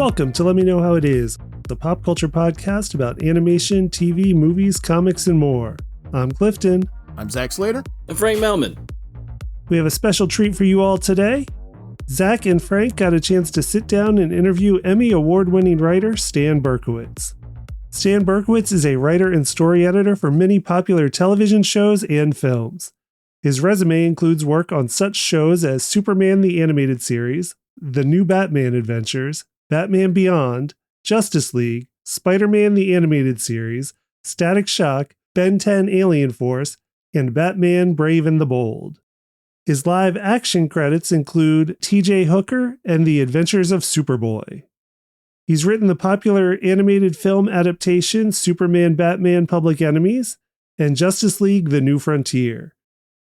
Welcome to Let Me Know How It Is, the pop culture podcast about animation, TV, movies, comics, and more. I'm Clifton. I'm Zach Slater. And Frank Melman. We have a special treat for you all today. Zach and Frank got a chance to sit down and interview Emmy award-winning writer Stan Berkowitz. Stan Berkowitz is a writer and story editor for many popular television shows and films. His resume includes work on such shows as Superman the Animated Series, The New Batman Adventures, Batman Beyond, Justice League, Spider-Man the Animated Series, Static Shock, Ben 10 Alien Force, and Batman Brave and the Bold. His live action credits include T.J. Hooker and The Adventures of Superboy. He's written the popular animated film adaptation Superman Batman Public Enemies and Justice League The New Frontier.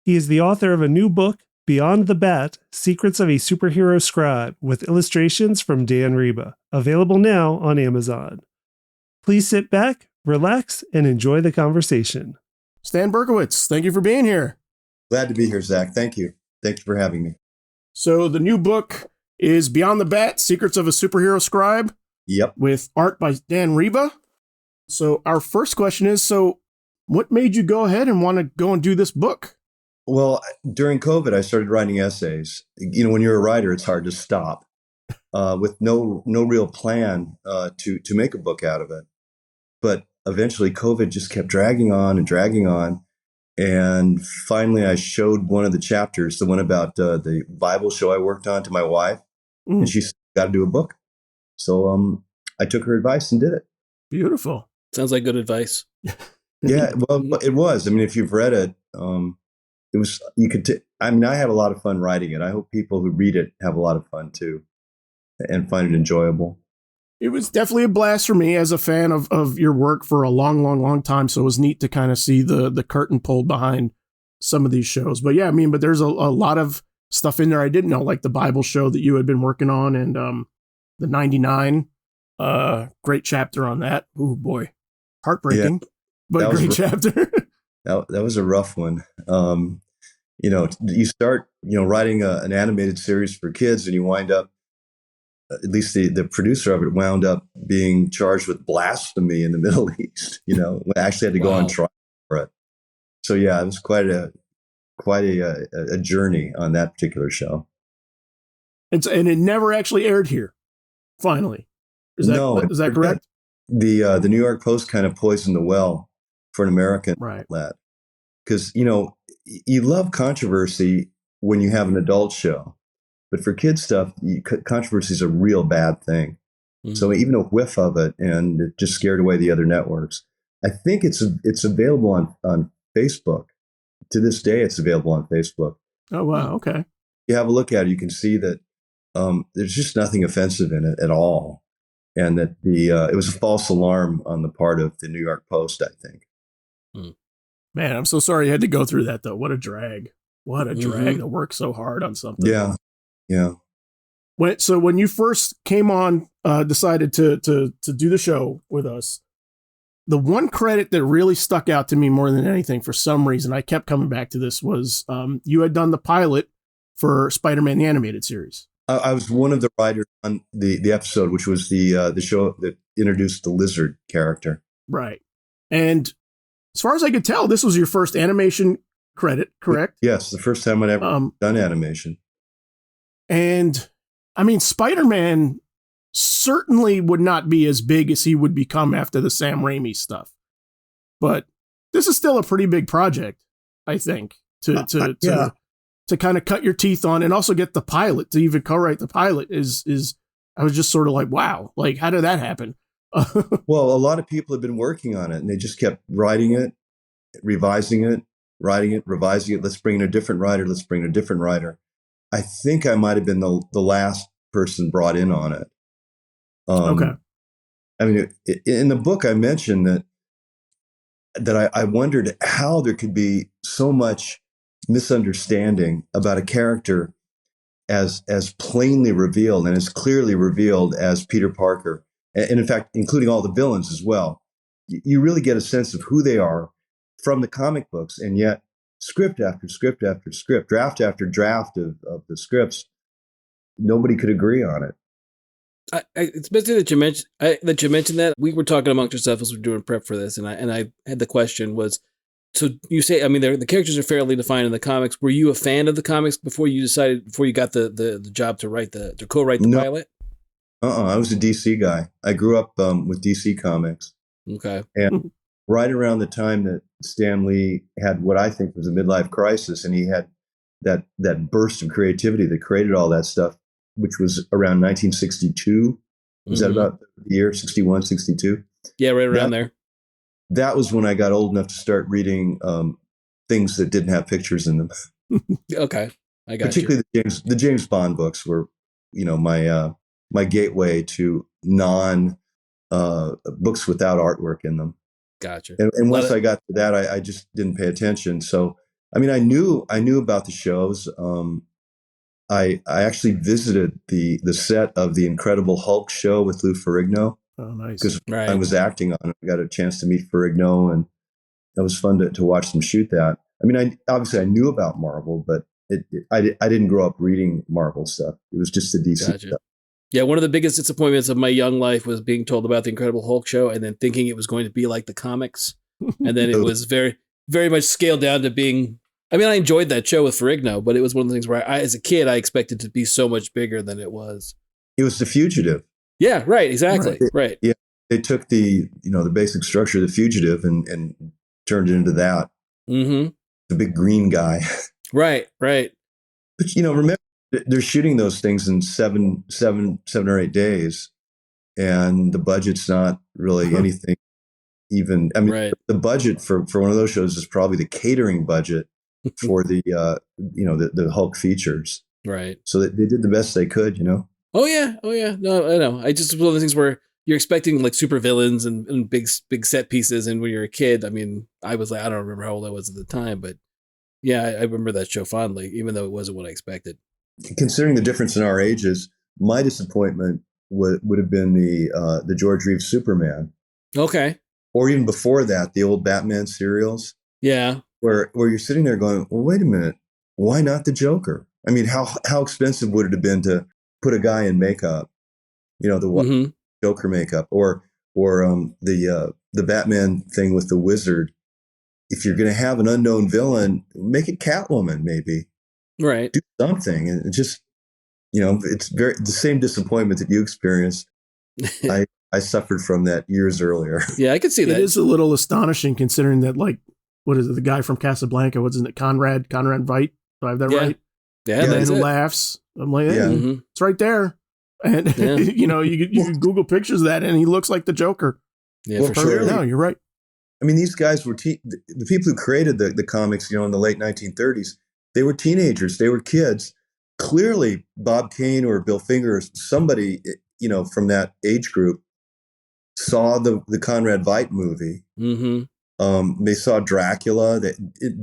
He is the author of a new book, Beyond the Bat, Secrets of a Superhero Scribe, with illustrations from Dan Reba, available now on Amazon. Please sit back, relax, and enjoy the conversation. Stan Berkowitz, thank you for being here. Glad to be here, Zach. Thank you. Thank you for having me. So the new book is Beyond the Bat, Secrets of a Superhero Scribe. Yep. With art by Dan Reba. So our first question is, what made you go ahead and want to go and do this book? Well, during COVID, I started writing essays. You know, when you're a writer, it's hard to stop with no real plan to make a book out of it. But eventually, COVID just kept dragging on and dragging on. And finally, I showed one of the chapters, the one about the Bible show I worked on, to my wife. And she said, got to do a book. So I took her advice and did it. Beautiful. Sounds like good advice. Yeah, well, it was. I mean, if you've read it, it was, I had a lot of fun writing it. I hope people who read it have a lot of fun too and find it enjoyable. It was definitely a blast for me as a fan of your work for a long time. So it was neat to kind of see the curtain pulled behind some of these shows. But yeah, but there's a lot of stuff in there I didn't know, like the Bible show that you had been working on and the 99, great chapter on that. Oh boy, heartbreaking, but great chapter. that was a rough one. You start, writing an animated series for kids and you wind up, at least the producer of it wound up being charged with blasphemy in the Middle East, actually had to go on trial for it. So yeah, it was quite a journey on that particular show. And it never actually aired here. Finally. Is that correct? The New York Post kind of poisoned the well for an American outlet. Because, you love controversy when you have an adult show. But for kids stuff, controversy is a real bad thing. Mm-hmm. So even a whiff of it, and it just scared away the other networks. I think it's available on Facebook. To this day, it's available on Facebook. Oh, wow. Okay. You have a look at it, you can see that there's just nothing offensive in it at all. And that it was a false alarm on the part of the New York Post, I think. Man, I'm so sorry you had to go through that, though. What a drag. What a drag to work so hard on something. Yeah. So when you first came on, decided to do the show with us, the one credit that really stuck out to me more than anything, for some reason, I kept coming back to this, was you had done the pilot for Spider-Man the Animated Series. I was one of the writers on the episode, which was the show that introduced the lizard character. Right. And as far as I could tell, this was your first animation credit, correct? Yes, the first time I'd ever done animation. And Spider-Man certainly would not be as big as he would become after the Sam Raimi stuff. But this is still a pretty big project, I think, to kind of cut your teeth on and also get the pilot, to even co-write the pilot is I was just sort of like, wow, like how did that happen? Well, a lot of people have been working on it and they just kept writing it, revising it, writing it, revising it. Let's bring in a different writer. Let's bring in a different writer. I think I might have been the last person brought in on it. Okay. In the book, I mentioned that I wondered how there could be so much misunderstanding about a character as plainly revealed and as clearly revealed as Peter Parker. And in fact, including all the villains as well. You really get a sense of who they are from the comic books, and yet script after script after script, draft after draft of the scripts, nobody could agree on it. It's basically that you mentioned that. We were talking amongst ourselves as we were doing prep for this, and I had the question was, so you say, I mean, the characters are fairly defined in the comics. Were you a fan of the comics before you got the job to co-write the No, pilot? I was a DC guy. I grew up with DC Comics. Okay. And right around the time that Stan Lee had what I think was a midlife crisis, and he had that burst of creativity that created all that stuff, which was around 1962. Was that about the year 61, 62? Yeah, right around there. That was when I got old enough to start reading things that didn't have pictures in them. Okay, I got Particularly you. the James Bond books were, my gateway to non books without artwork in them. Gotcha. And once I got to that, I just didn't pay attention. So, I mean, I knew about the shows. I actually visited the set of the Incredible Hulk show with Lou Ferrigno. Oh, nice. Because I was acting on it. I got a chance to meet Ferrigno, and it was fun to watch them shoot that. I mean, obviously I knew about Marvel, but I didn't grow up reading Marvel stuff. It was just the DC stuff. Yeah, one of the biggest disappointments of my young life was being told about the Incredible Hulk show and then thinking it was going to be like the comics. And then it was very, very much scaled down to being, I mean, I enjoyed that show with Ferrigno, but it was one of the things where as a kid, I expected to be so much bigger than it was. It was The Fugitive. Yeah, right, exactly. Right. Yeah. They took the basic structure of The Fugitive and turned it into that. Mm-hmm. The big green guy. Right. But remember, they're shooting those things in 7 or 8 days, and the budget's not really anything. Even the budget for one of those shows is probably the catering budget for the the Hulk features. Right. So they did the best they could. Oh yeah. No, I know. I just one of the things where you're expecting like super villains and big set pieces, and when you're a kid, I mean, I was like, I don't remember how old I was at the time, but yeah, I remember that show fondly, even though it wasn't what I expected. Considering the difference in our ages, my disappointment would have been the George Reeves Superman. Okay. Or even before that, the old Batman serials. Yeah. Where you're sitting there going, well, wait a minute, why not the Joker? I mean, how expensive would it have been to put a guy in makeup, the Joker makeup, or the Batman thing with the wizard? If you're going to have an unknown villain, make it Catwoman, maybe. Right. Do something, and just it's the same disappointment that you experienced. I suffered from that years earlier. Yeah, I could see that. It is a little astonishing considering that, like, what is it? The guy from Casablanca, what's it? Conrad Veidt. Do I have that right? Yeah, the man who laughs. I'm like, it's right there. And you can Google pictures of that, and he looks like the Joker. Yeah, for sure. No, you're right. I mean, these guys were the people who created the comics. In the late 1930s, they were teenagers. They were kids. Clearly, Bob Kane or Bill Finger or somebody from that age group saw the Conrad Veidt movie. Mm-hmm. They saw Dracula.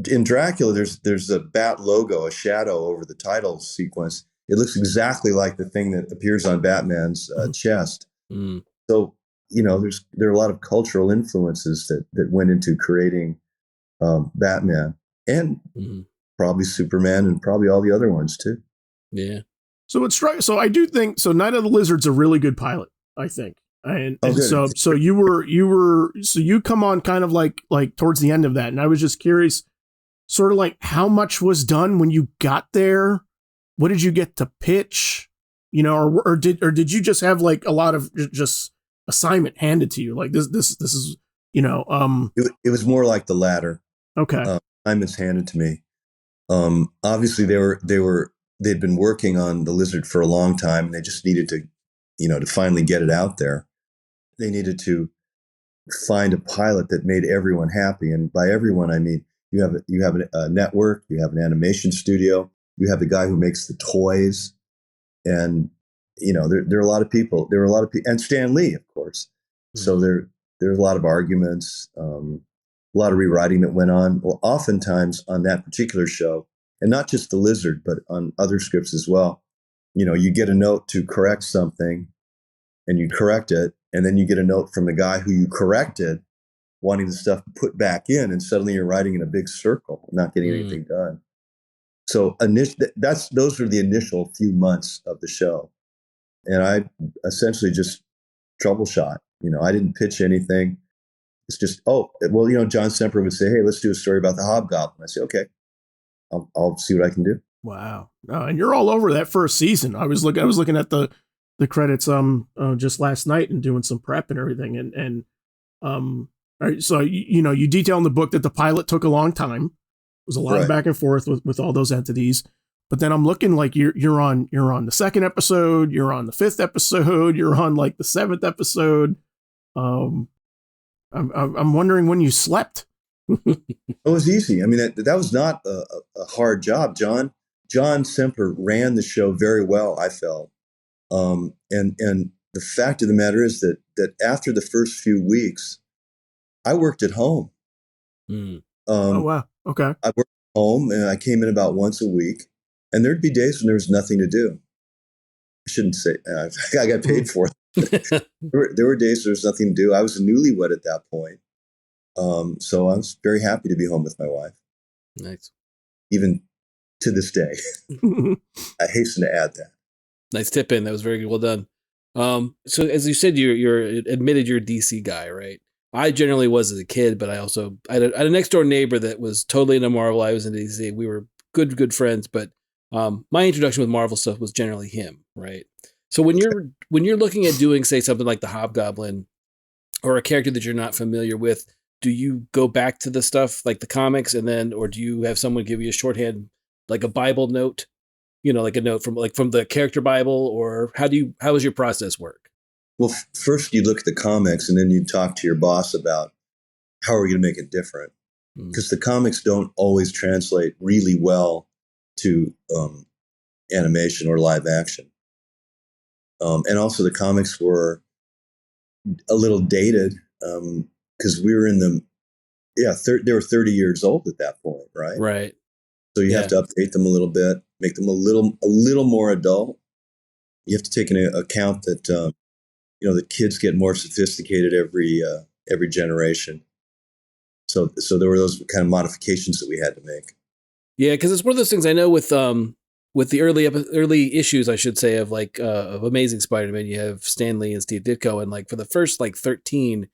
In Dracula, there's a bat logo, a shadow over the title sequence. It looks exactly like the thing that appears on Batman's chest. Mm. So there are a lot of cultural influences that went into creating Batman and probably Superman and probably all the other ones too. Yeah. So I do think so. Night of the Lizard's a really good pilot, I think. And so you come on kind of like towards the end of that, and I was just curious, sort of like how much was done when you got there. What did you get to pitch? Or did you just have like a lot of just assignment handed to you? Like this is It was more like the latter. Okay. Assignments handed to me. Obviously they'd been working on the Lizard for a long time, and they just needed to to finally get it out there. They needed to find a pilot that made everyone happy. And by everyone, I mean, you have a network, you have an animation studio, you have the guy who makes the toys. And, there are a lot of people, and Stan Lee, of course. Mm-hmm. So there's a lot of arguments, a lot of rewriting that went on. Well, oftentimes on that particular show, and not just the Lizard, but on other scripts as well, you get a note to correct something and you correct it. And then you get a note from the guy who you corrected wanting the stuff put back in. And suddenly you're writing in a big circle, not getting anything done. So those were the initial few months of the show. and I essentially just troubleshot. I didn't pitch anything. It's just, John Semper would say, "Hey, let's do a story about the Hobgoblin." I say, "Okay, I'll see what I can do." Wow. And you're all over that first season. I was looking at the credits just last night and doing some prep and everything. And all right, so you detail in the book that the pilot took a long time. It was a lot of back and forth with all those entities. But then I'm looking like you're on the second episode, you're on the fifth episode, you're on like the seventh episode. I'm wondering when you slept. It was easy. I mean, that was not a hard job. John Semper ran the show very well, I felt. And the fact of the matter is that after the first few weeks, I worked at home. Oh, wow. Okay. I worked at home, and I came in about once a week, and there'd be days when there was nothing to do. I shouldn't say I got paid for it. There were days there was nothing to do. I was a newlywed at that point. So I was very happy to be home with my wife. Nice. Even to this day. I hasten to add that. Nice tip in. That was very good. Well done. So as you said, you're admitted you're a DC guy, right? I generally was as a kid, but I had a next door neighbor that was totally into Marvel. I was into DC. We were good friends, but my introduction with Marvel stuff was generally him, right? So when you're looking at doing, say, something like the Hobgoblin or a character that you're not familiar with, do you go back to the stuff like the comics or do you have someone give you a shorthand, like a Bible note, like a note from the character Bible, or how does your process work? Well, first you look at the comics and then you talk to your boss about how are we going to make it different? Because the comics don't always translate really well to animation or live action. And also the comics were a little dated because we were in they were 30 years old at that point, right? Right. So you have to update them a little bit, make them a little more adult. You have to take into account that the kids get more sophisticated every generation. So there were those kind of modifications that we had to make. Yeah, because it's one of those things I know with the early issues, I should say, of of Amazing Spider-Man. You have Stan Lee and Steve Ditko, and for the first 13,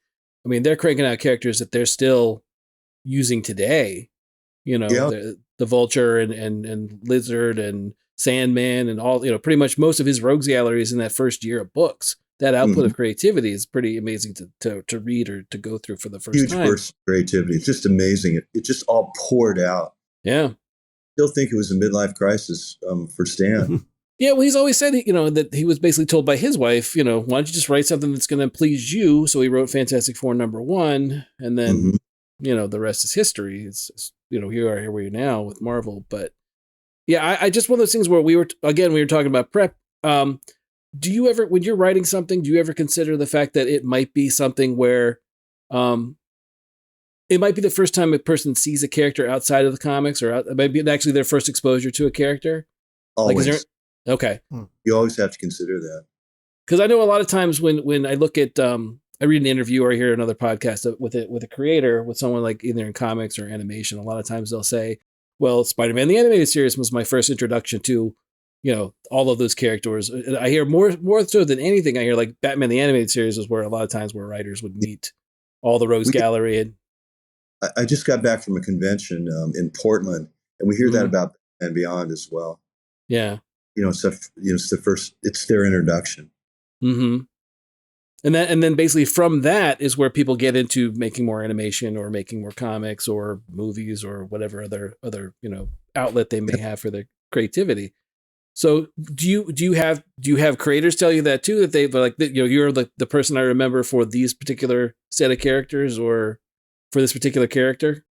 I mean, they're cranking out characters that they're still using today. The Vulture and Lizard and Sandman and all, pretty much most of his rogues galleries in that first year of books. That output of creativity is pretty amazing to read or to go through for the first time. Huge burst of creativity. It's just amazing. It just all poured out. Yeah. Still think it was a midlife crisis for Stan. Yeah, well, he's always said, that he was basically told by his wife, why don't you just write something that's going to please you? So he wrote Fantastic Four #1, and then, the rest is history. It's here we are now with Marvel. But yeah, I just one of those things where we were talking about prep. Do you ever, when you're writing something, do you ever consider the fact that it might be something where it might be the first time a person sees a character outside of the comics, or it might be actually their first exposure to a character? Always. Okay. You always have to consider that. Because I know a lot of times when I look at, I read an interview or I hear another podcast with a creator, with someone like either in comics or animation, a lot of times they'll say, well, Spider-Man the Animated Series was my first introduction to, all of those characters. I hear more so than anything, I hear like Batman the Animated Series was where a lot of times where writers would meet all the Rogues Gallery. And I just got back from a convention in Portland, and we hear that about and Beyond as well. Yeah. It's it's their introduction. Mm-hmm. And then basically from that is where people get into making more animation or making more comics or movies or whatever other outlet they may have for their creativity. So do you have creators tell you that too, that they're like, you're the person I remember for these particular set of characters or for this particular character?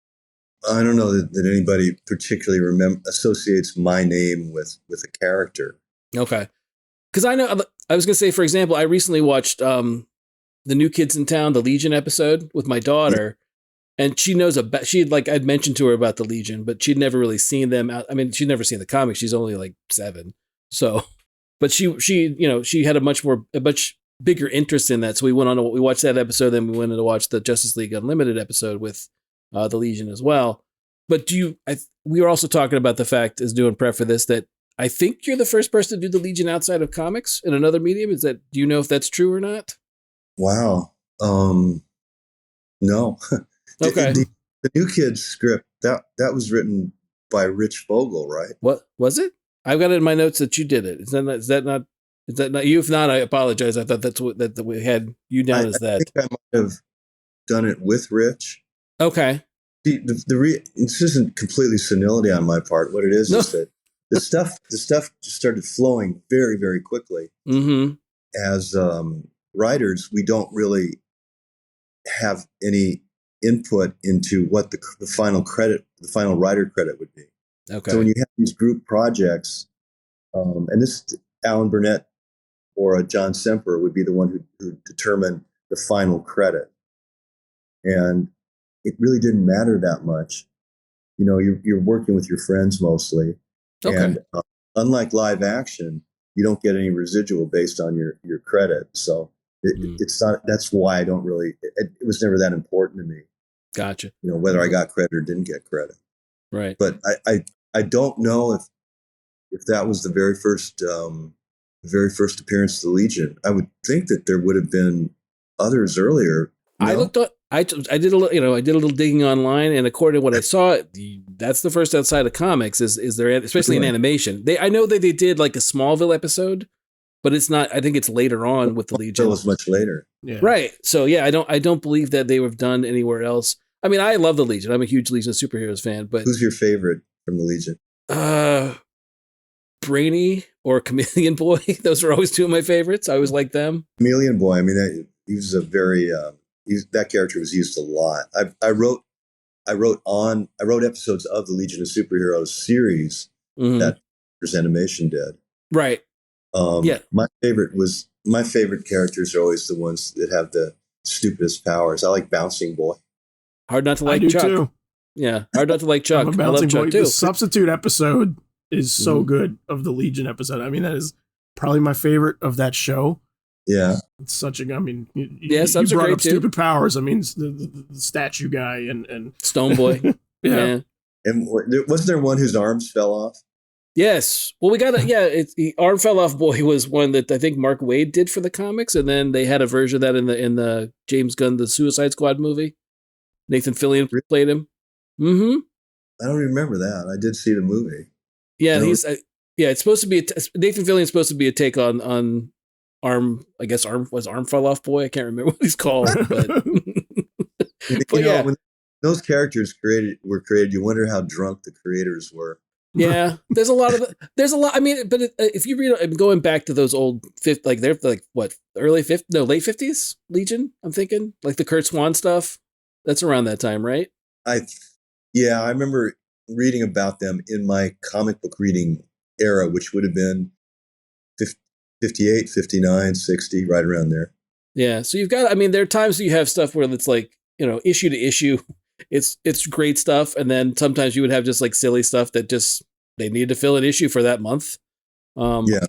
I don't know that anybody particularly associates my name with a character. Okay. Because I know, I was going to say, for example, I recently watched the New Kids in Town, the Legion episode with my daughter, and she knows I'd mentioned to her about the Legion, but she'd never really seen them. I mean, she'd never seen the comics. She's only 7. So, but she had a much bigger interest in that. So we watched that episode, then we went on to watch the Justice League Unlimited episode with the Legion as well. But we were also talking about the fact, as doing prep for this, that I think you're the first person to do the Legion outside of comics in another medium. Do you know if that's true or not? Wow. No. Okay. The New Kids script, that was written by Rich Vogel, right? What was it? I've got it in my notes that you did it. Is that not you? If not, I apologize. I thought that we had you down as that. I think I might have done it with Rich. Okay. See, this isn't completely senility on my part. What it is that the stuff just started flowing very, very quickly. Mm-hmm. As writers, we don't really have any input into what the final writer credit would be. Okay. So when you have these group projects, and this Alan Burnett or John Semper would be the one who determined the final credit, and it really didn't matter that much. You're working with your friends mostly, and unlike live action, you don't get any residual based on your credit. So it's not. That's why I don't really. It was never that important to me. Gotcha. Whether I got credit or didn't get credit. Right. But I don't know if that was the very first appearance of the Legion. I would think that there would have been others earlier. I looked up. I did a little digging online, and according to what I saw, that's the first outside of comics. Is there, especially in animation? I know that they did like a Smallville episode, but it's not. I think it's later on with the Legion. It was much later. Yeah. Right. So yeah, I don't believe that they have done anywhere else. I mean, I love the Legion. I'm a huge Legion of Superheroes fan. But who's your favorite from the Legion? Brainy or Chameleon Boy. Those are always two of my favorites. I always like them. Chameleon Boy. I mean, he was a very that character was used a lot. I wrote episodes of the Legion of Superheroes series that Animation did. Right. Yeah. My favorite characters are always the ones that have the stupidest powers. I like Bouncing Boy. Hard not to like Chuck. Too. Yeah, hard not to like Chuck. I love Chuck too. The Substitute episode is so good of the Legion episode. I mean, that is probably my favorite of that show. Yeah, it's such a. I mean, you brought up stupid powers. I mean, the statue guy and Stone Boy. Yeah. And wasn't there one whose arms fell off? Yes. Well, we got the Arm Fell Off Boy was one that I think Mark Waid did for the comics, and then they had a version of that in the James Gunn the Suicide Squad movie. Nathan Fillion played him. Mm-hmm. I don't remember that. I did see the movie. Yeah, it's supposed to be Nathan Fillion's supposed to be a take on Arm. I guess Arm Fell Off Boy. I can't remember what he's called, but when those characters were created, you wonder how drunk the creators were. Yeah, there's a lot. I mean, but if you read, going back to those old late 50s Legion. I'm thinking like the Kurt Swan stuff. That's around that time, right? I remember reading about them in my comic book reading era, which would have been 58, 59, 60, right around there. Yeah. So you've got, I mean, there are times you have stuff where it's like, issue to issue, it's great stuff. And then sometimes you would have just like silly stuff that just, they needed to fill an issue for that month. Yeah.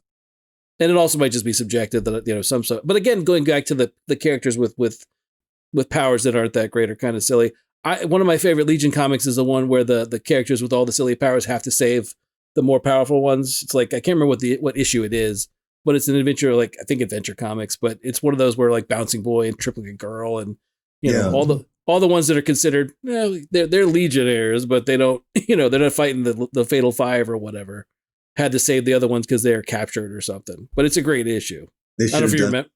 And it also might just be subjective that, some stuff. But again, going back to the characters with powers that aren't that great are kind of silly. One of my favorite Legion comics is the one where the characters with all the silly powers have to save the more powerful ones. It's like, I can't remember what issue it is, but it's an adventure, like I think Adventure Comics, but it's one of those where like Bouncing Boy and Triplicate Girl and all the ones that are considered, they're Legionnaires, but they don't, they're not fighting the Fatal Five or whatever. Had to save the other ones because they're captured or something. But it's a great issue. I don't know if you remember.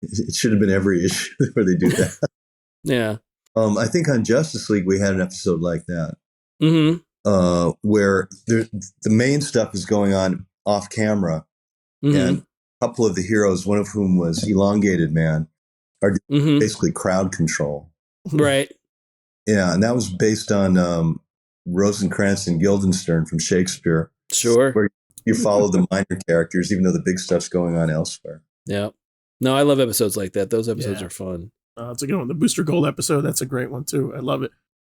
It should have been every issue where they do that. Yeah. I think on Justice League we had an episode like that, where the main stuff is going on off camera, and a couple of the heroes, one of whom was Elongated Man, are basically crowd control. Right. Yeah, and that was based on Rosencrantz and Guildenstern from Shakespeare. Sure. Where you follow the minor characters, even though the big stuff's going on elsewhere. Yeah. No, I love episodes like that. Those episodes are fun. It's a good one. The Booster Gold episode, that's a great one too. I love it.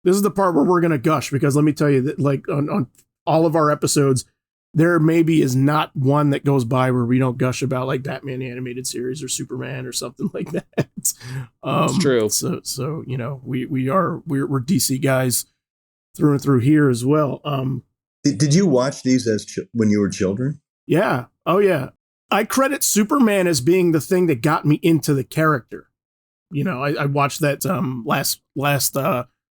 This is the part where we're going to gush, because let me tell you that like on all of our episodes, there maybe is not one that goes by where we don't gush about like Batman the Animated Series or Superman or something like that. It's true. So we're DC guys through and through here as well. Did you watch these when you were children? Yeah. Oh, yeah. I credit Superman as being the thing that got me into the character. You know, I watched that last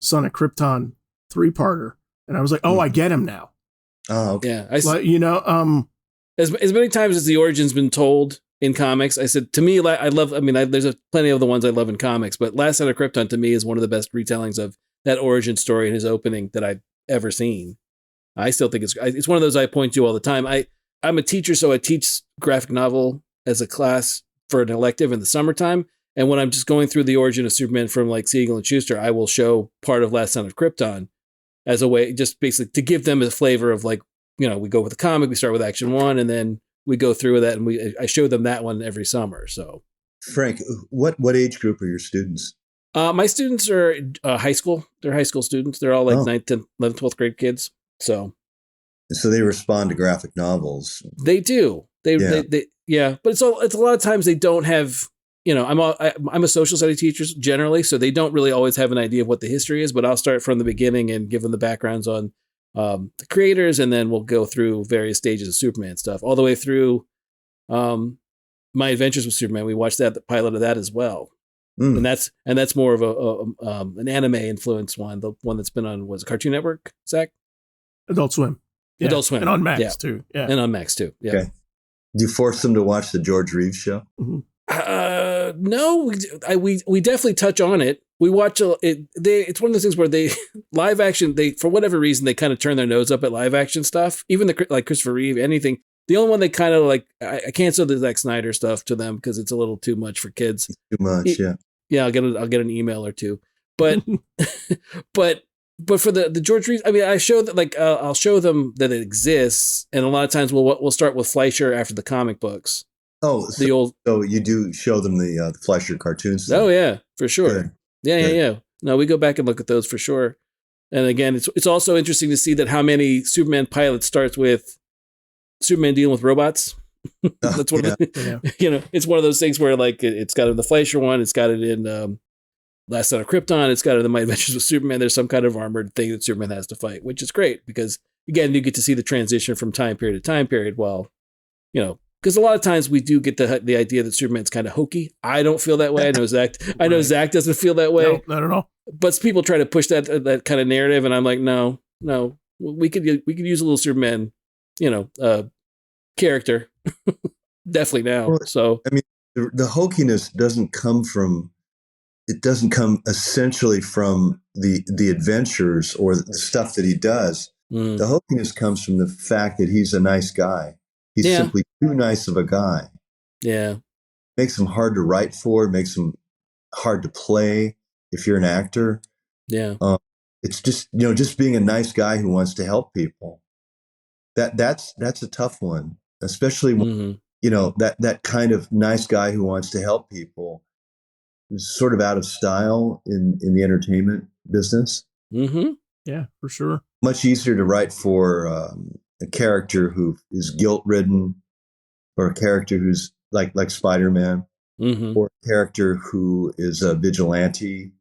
Son of Krypton 3-parter, and I was like, oh, I get him now. Oh, okay. Yeah. You know, as many times as the origin's been told in comics, I said, to me, there's plenty of the ones I love in comics, but Last Son of Krypton to me is one of the best retellings of that origin story and his opening that I've ever seen. I still think it's one of those I point to all the time. I'm a teacher, so I teach graphic novel as a class for an elective in the summertime. And when I'm just going through the origin of Superman from like Siegel and Schuster, I will show part of Last Son of Krypton as a way, just basically to give them a flavor of like, you know, we go with the comic, we start with Action 1, and then we go through with that, and I show them that one every summer. So, Frank, what age group are your students? My students are high school. They're high school students. They're all like 9th, 10th, 11th, 12th grade kids. So they respond to graphic novels. They do. They but it's a lot of times they don't have, you know, I'm a social studies teacher generally, so they don't really always have an idea of what the history is, but I'll start from the beginning and give them the backgrounds on the creators, and then we'll go through various stages of Superman stuff all the way through My Adventures with Superman. We watched the pilot of that as well. And that's more of an anime influenced one, the one that's been on Cartoon Network, Zach? Adult Swim. Yeah. Adult Swim. And on Max too. Yeah. And on Max too. Yeah. Okay. Do you force them to watch the George Reeves show? Mm-hmm. No, we definitely touch on it. We watch it. It's one of those things where they live action. They, for whatever reason, they kind of turn their nose up at live action stuff. Even like Christopher Reeve, anything. The only one they kind of like, I canceled the Zack Snyder stuff to them because it's a little too much for kids. Too much, yeah. Yeah, I'll get an email or two, but but for the George Reeves, I mean, I show that like I'll show them that it exists, and a lot of times we'll start with Fleischer after the comic books. Oh, so you do show them the Fleischer cartoons? Oh yeah, for sure. Good. Yeah. No, we go back and look at those for sure. And again, it's also interesting to see that how many Superman pilots starts with Superman dealing with robots. That's one of the, you know, it's one of those things where like it's got it in the Fleischer one, it's got it in Last Son of Krypton, it's got it in the My Adventures with Superman. There's some kind of armored thing that Superman has to fight, which is great because again, you get to see the transition from time period to time period. While, you know, because a lot of times we do get the idea that Superman's kind of hokey. I don't feel that way. I know Zach. I know Zach doesn't feel that way. No, not at all. But people try to push that kind of narrative, and I'm like, no. We could use a little Superman, you know, character. Definitely now. Well, so I mean, the hokiness doesn't come essentially from the adventures or the stuff that he does. The hokiness comes from the fact that he's a nice guy. He's simply too nice of a guy. Yeah. Makes him hard to write for, makes him hard to play if you're an actor. Yeah. It's just, you know, just being a nice guy who wants to help people. That's a tough one, especially when, you know, that kind of nice guy who wants to help people is sort of out of style in the entertainment business. Mm-hmm. Yeah, for sure. Much easier to write for a character who is guilt-ridden, or a character who's like Spider-Man, or a character who is a vigilante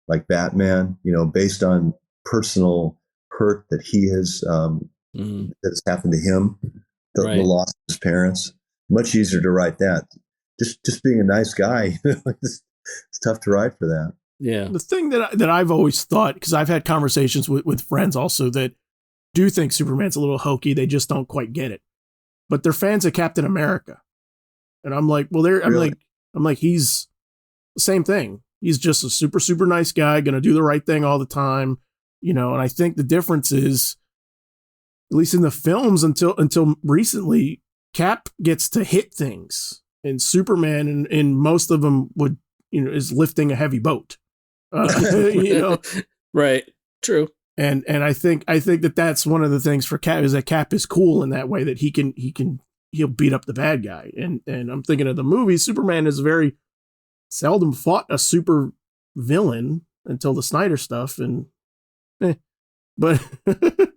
like Batman, you know, based on personal hurt that he has that has happened to him, the loss of his parents. Much easier to write that. Just being a nice guy, it's tough to write for that. Yeah. The thing that I've always thought, because I've had conversations with friends also that do think Superman's a little hokey, they just don't quite get it. But they're fans of Captain America. And I'm like, well, I'm like, he's the same thing. He's just a super, super nice guy, going to do the right thing all the time, you know. And I think the difference is, at least in the films until recently, Cap gets to hit things, and Superman in most of them would, you know, is lifting a heavy boat, you know. Right. True. And I think that's one of the things for Cap, is that Cap is cool in that way, that he'll beat up the bad guy. And I'm thinking of the movie, Superman is very seldom fought a super villain until the Snyder stuff, and but a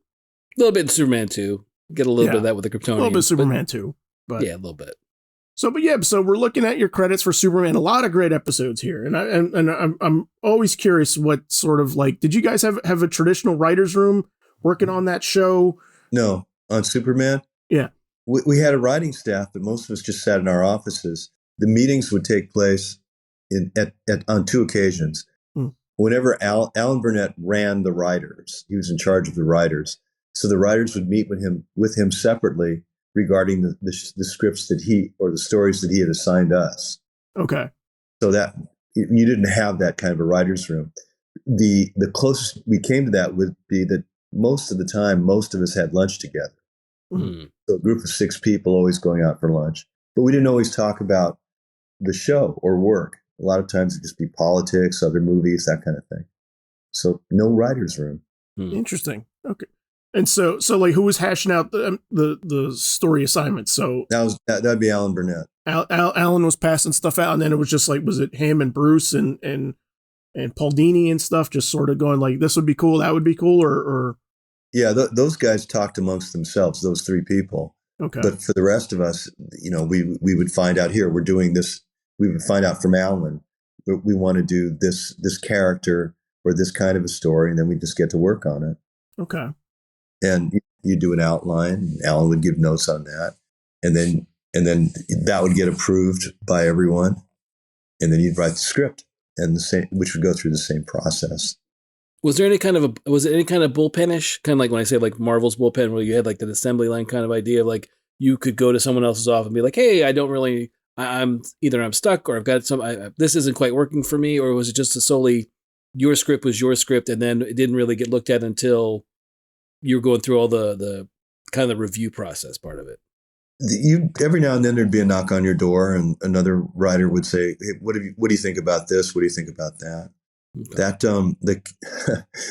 little bit in Superman 2. Get a little bit of that with the Kryptonians. A little bit of Superman 2. But yeah, a little bit. So we're looking at your credits for Superman. A lot of great episodes here, and I'm always curious what sort of, like, did you guys have a traditional writers' room working on that show? No, on Superman, Yeah. we had a writing staff, but most of us just sat in our offices. The meetings would take place on two occasions. Hmm. Whenever Alan Burnett ran the writers, he was in charge of the writers. So the writers would meet with him separately regarding the scripts that or the stories that he had assigned us. Okay. So that you didn't have that kind of a writer's room. The closest we came to that would be that most of the time, most of us had lunch together. Mm. So a group of 6 people always going out for lunch. But we didn't always talk about the show or work. A lot of times it'd just be politics, other movies, that kind of thing. So no writer's room. Interesting. Okay. And so like who was hashing out the story assignments? So that'd be Alan Burnett. Alan was passing stuff out, and then it was just like, was it him and Bruce and Paul Dini and stuff, just sort of going like, this would be cool, that would be cool, or yeah, those guys talked amongst themselves, those 3 people. Okay. But for the rest of us, we would find out here, we're doing this. We would find out from Alan, we want to do this character or this kind of a story, and then we just get to work on it. Okay. And you do an outline, and Alan would give notes on that, and then that would get approved by everyone, and then you'd write the script, and which would go through the same process. Was there any kind of bullpenish, kind of like when I say like Marvel's bullpen, where you had like an assembly line kind of idea of like you could go to someone else's office and be like, hey, I'm stuck, or I've got this isn't quite working for me, or was it just solely your script was your script, and then it didn't really get looked at until you were going through all the kind of the review process part of it? Every now and then there'd be a knock on your door, and another writer would say, hey, what do you think about this? What do you think about that? Okay. That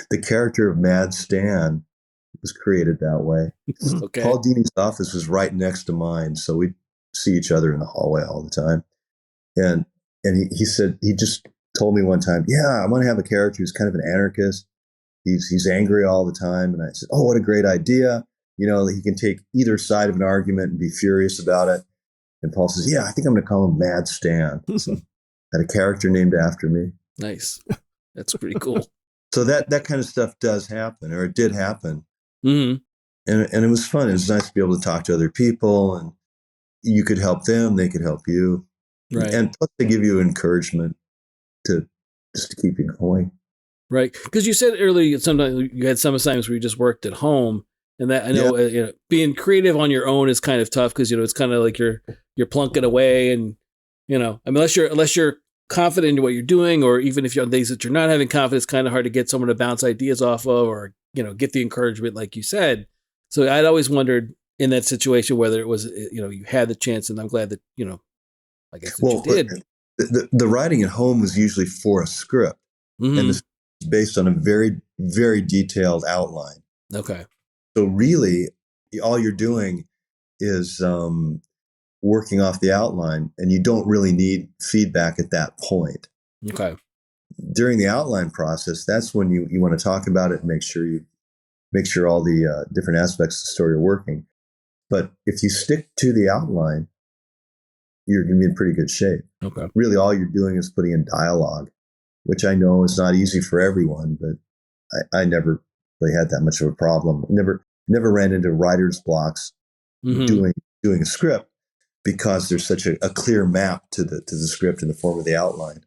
the character of Mad Stan was created that way. Okay. Paul Dini's office was right next to mine, so we'd see each other in the hallway all the time. And he said, he just told me one time, yeah, I want to have a character who's kind of an anarchist. He's angry all the time. And I said, oh, what a great idea. He can take either side of an argument and be furious about it. And Paul says, yeah, I think I'm going to call him Mad Stan. So had a character named after me. Nice. That's pretty cool. So that kind of stuff does happen, or it did happen. Mm-hmm. And it was fun. It was nice to be able to talk to other people, and you could help them, they could help you. Right. And plus they give you encouragement to keep you going. Right. Because you said earlier, sometimes you had some assignments where you just worked at home, and that I know, being creative on your own is kind of tough because, it's kind of like you're plunking away, and, unless you're confident in what you're doing, or even if you're on days that you're not having confidence, it's kind of hard to get someone to bounce ideas off of, or, get the encouragement, like you said. So I'd always wondered in that situation whether it was, you had the chance, and I'm glad that, I guess you did. The writing at home was usually for a script, and it's based on a very, very detailed outline. Okay. So really, all you're doing is working off the outline, and you don't really need feedback at that point. Okay. During the outline process, that's when you want to talk about it and make sure all the different aspects of the story are working. But if you stick to the outline, you're going to be in pretty good shape. Okay. Really, all you're doing is putting in dialogue, which I know is not easy for everyone, but I never really had that much of a problem. Never ran into writer's blocks doing a script, because there's such a clear map to the script in the form of the outline.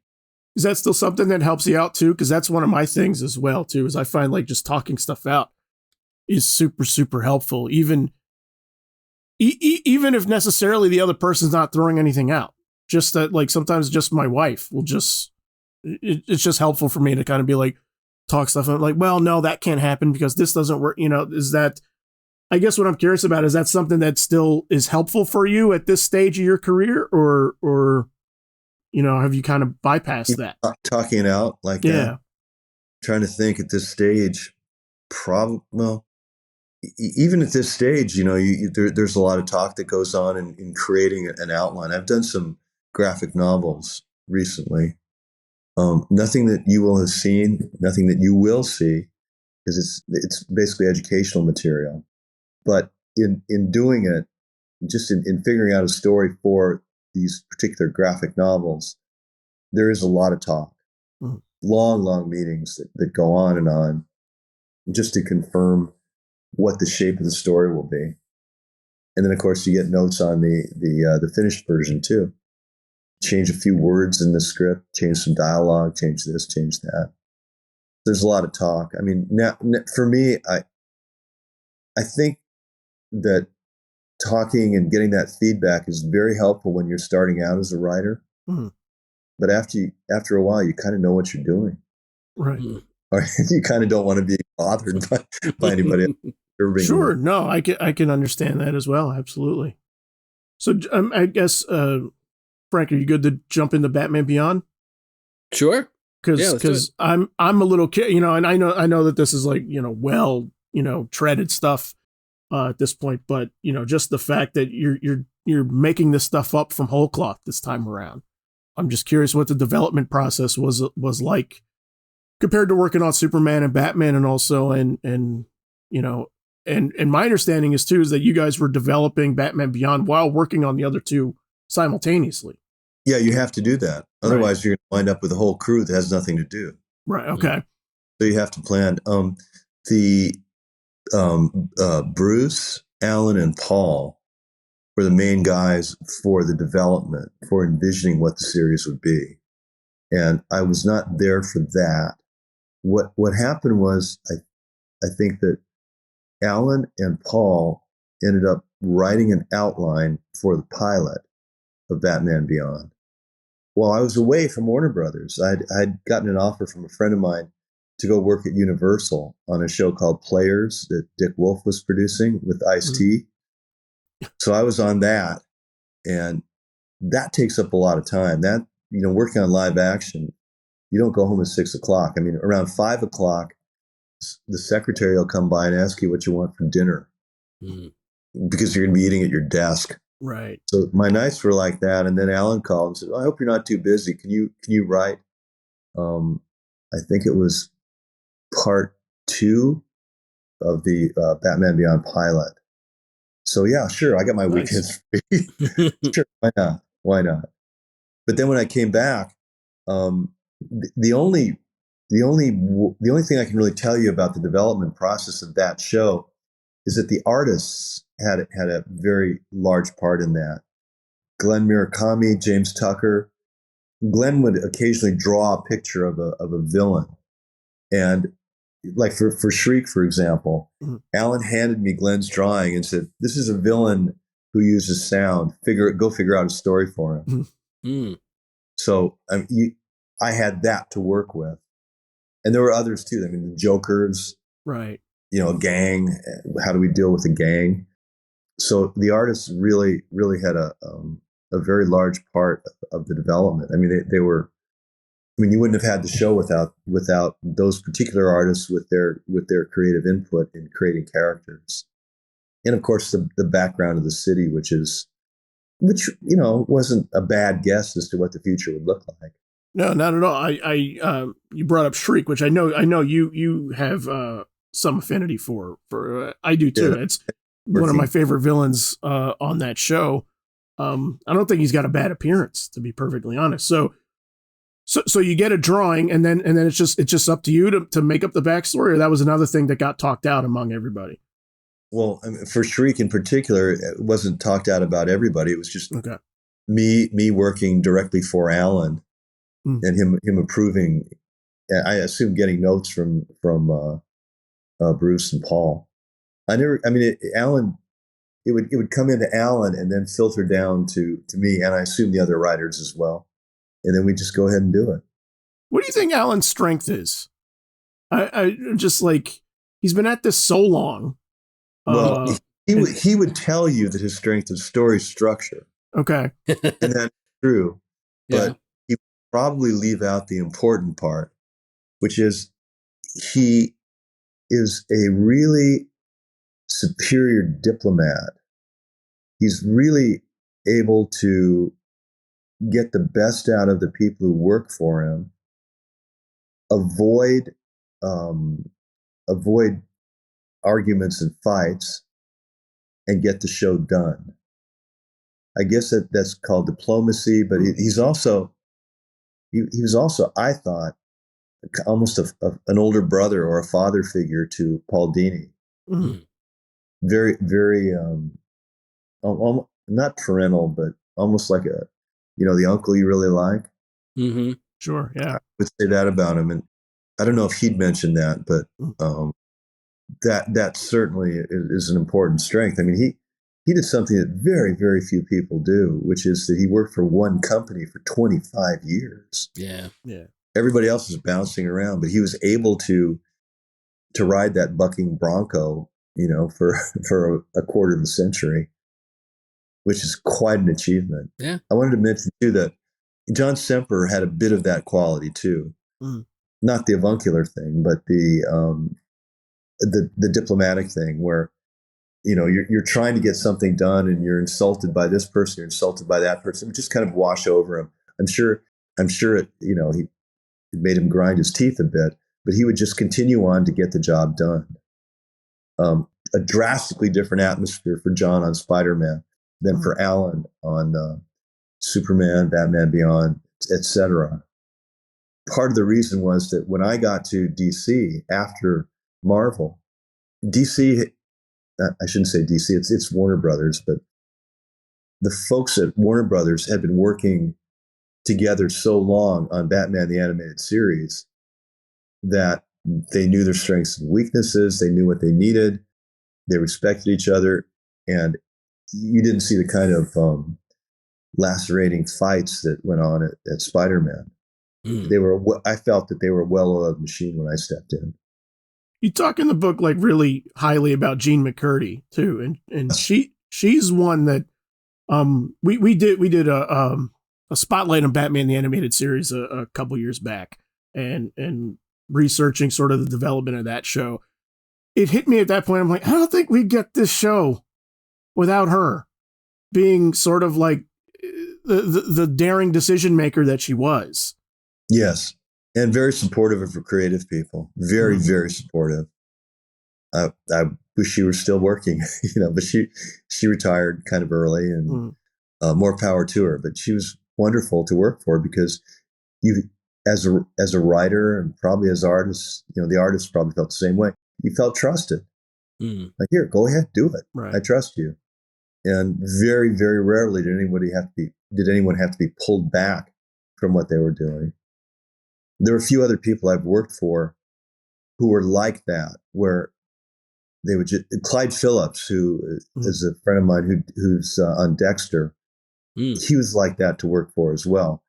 Is that still something that helps you out too? Because that's one of my things as well too, is I find like just talking stuff out is super, super helpful. Even if necessarily the other person's not throwing anything out, just that, like, sometimes just my wife will it's just helpful for me to kind of be like, talk stuff out, like, well, no, that can't happen because this doesn't work. Is that, I guess what I'm curious about, is that something that still is helpful for you at this stage of your career, or have you kind of bypassed that? Talking it out like that? Trying to think at this stage, even at this stage, there's a lot of talk that goes on in creating an outline. I've done some graphic novels recently. Nothing that you will have seen, nothing that you will see, because it's basically educational material. But in doing it, just in figuring out a story for these particular graphic novels, there is a lot of talk. Long meetings that go on, just to confirm what the shape of the story will be. And then, of course, you get notes on the finished version too. Change a few words in the script, change some dialogue, change this, change that. There's a lot of talk. I mean, now for me, I think that talking and getting that feedback is very helpful when you're starting out as a writer. Mm-hmm. But after a while, you kind of know what you're doing, right? Or you kind of don't want to be bothered by anybody else. Sure, no, I can understand that as well. Absolutely. So I guess, Frank, are you good to jump into Batman Beyond? Sure. Because I'm a little kid, and I know that this is like, treaded stuff at this point, but just the fact that you're making this stuff up from whole cloth this time around. I'm just curious what the development process was like compared to working on Superman and Batman, and also and my understanding is that you guys were developing Batman Beyond while working on the other two simultaneously. Yeah, you have to do that. Otherwise, you're going to wind up with a whole crew that has nothing to do. Right. Okay. So you have to plan. Bruce, Alan, and Paul were the main guys for the development, for envisioning what the series would be. And I was not there for that. What happened was, I think that Alan and Paul ended up writing an outline for the pilot of Batman Beyond. While I was away from Warner Brothers, I'd gotten an offer from a friend of mine to go work at Universal on a show called Players that Dick Wolf was producing with Ice-T. So I was on that, and that takes up a lot of time. That, working on live action, you don't go home at 6 o'clock. I mean, around 5 o'clock, the secretary will come by and ask you what you want for dinner, because you're going to be eating at your desk. Right. So my nights were like that. And then Alan called and said, I hope you're not too busy. Can you write? I think it was part 2 of the Batman Beyond pilot. So yeah, sure. I got my weekends free. Sure. Why not? But then when I came back, the only thing I can really tell you about the development process of that show is that the artists had a very large part in that. Glenn Murakami, James Tucker. Glenn would occasionally draw a picture of a villain, and like for Shriek, for example, Alan handed me Glenn's drawing and said, "This is a villain who uses sound. Go figure out a story for him." So I had that to work with, and there were others too. I mean, the Jokers, right? A gang. How do we deal with a gang? So the artists really had a very large part of the development. I mean, they were. I mean, you wouldn't have had the show without those particular artists with their creative input in creating characters, and of course the background of the city, which wasn't a bad guess as to what the future would look like. No, not at all. I you brought up Shriek, which I know you have some affinity for. I do too. Yeah, it's one of my favorite villains on that show. I don't think he's got a bad appearance, to be perfectly honest. So you get a drawing, and then it's just up to you to make up the backstory, or that was another thing that got talked out among everybody. Well, for Shriek in particular, it wasn't talked out about everybody. It was just me working directly for Alan, and him approving. I assume getting notes from Bruce and Paul. Alan. It would come into Alan and then filter down to me, and I assume the other writers as well. And then we just go ahead and do it. What do you think Alan's strength is? I just like, he's been at this so long. Well, he would tell you that his strength is story structure. Okay. And that's true. But he would probably leave out the important part, which is he is a really superior diplomat. He's really able to get the best out of the people who work for him, avoid arguments and fights, and get the show done. I guess that's called diplomacy, but he was also, I thought, almost an older brother or a father figure to Paul Dini. very, very, not parental, but almost like the uncle you really like. Mm-hmm. Sure. Yeah. I would say that about him. And I don't know if he'd mentioned that, but that certainly is an important strength. I mean, he did something that very, very few people do, which is that he worked for one company for 25 years. Yeah. Yeah. Everybody else was bouncing around, but he was able to ride that bucking bronco, for a quarter of a century, which is quite an achievement. Yeah. I wanted to mention too that John Semper had a bit of that quality too. Not the avuncular thing, but the diplomatic thing where, you're trying to get something done and you're insulted by this person, you're insulted by that person. It just kind of wash over him. I'm sure it made him grind his teeth a bit, but he would just continue on to get the job done. A drastically different atmosphere for John on Spider-Man than for Alan on Superman, Batman Beyond, etc. Part of the reason was that when I got to DC after Marvel, DC, I shouldn't say DC, it's Warner Brothers, but the folks at Warner Brothers had been working together so long on Batman the Animated Series that they knew their strengths and weaknesses, they knew what they needed, they respected each other, and you didn't see the kind of lacerating fights that went on at Spider-Man. I felt that they were a well-oiled machine when I stepped in. You talk in the book like really highly about Jean McCurdy too, and she's one that we did a spotlight on Batman the Animated Series a couple years back, and researching sort of the development of that show. It hit me at that point. I'm like, I don't think we'd get this show without her being sort of like the daring decision maker that she was. Yes. And very supportive of her creative people. Very, very supportive. I wish she were still working, but she retired kind of early, and more power to her. But she was wonderful to work for because you, as a writer and probably as artists, the artists probably felt the same way. You felt trusted. Like, here, go ahead, do it. Right. I trust you. And very, very rarely did anyone have to be pulled back from what they were doing. There were a few other people I've worked for who were like that, where they would Clyde Phillips, who is a friend of mine who's on Dexter. He was like that to work for as well.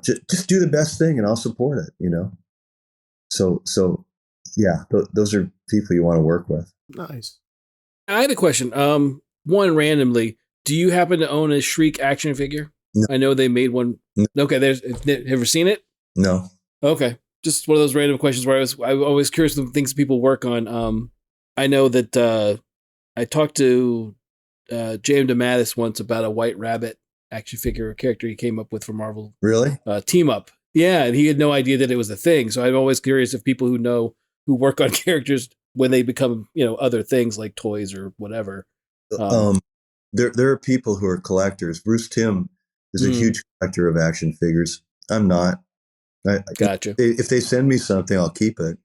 Just do the best thing and I'll support it, So yeah, those are people you want to work with. Nice. I had a question. One randomly, do you happen to own a Shriek action figure? No. I know they made one. No. Okay, have you ever seen it? No. Okay, just one of those random questions where I'm always curious of the things people work on. I know that I talked to James DeMatteis once about a White Rabbit action figure character he came up with for Marvel. Really? Team Up. Yeah, and he had no idea that it was a thing. So I'm always curious if people who work on characters when they become other things like toys or whatever. There are people who are collectors. Bruce Timm is a huge collector of action figures. I'm not. Gotcha. If they send me something, I'll keep it.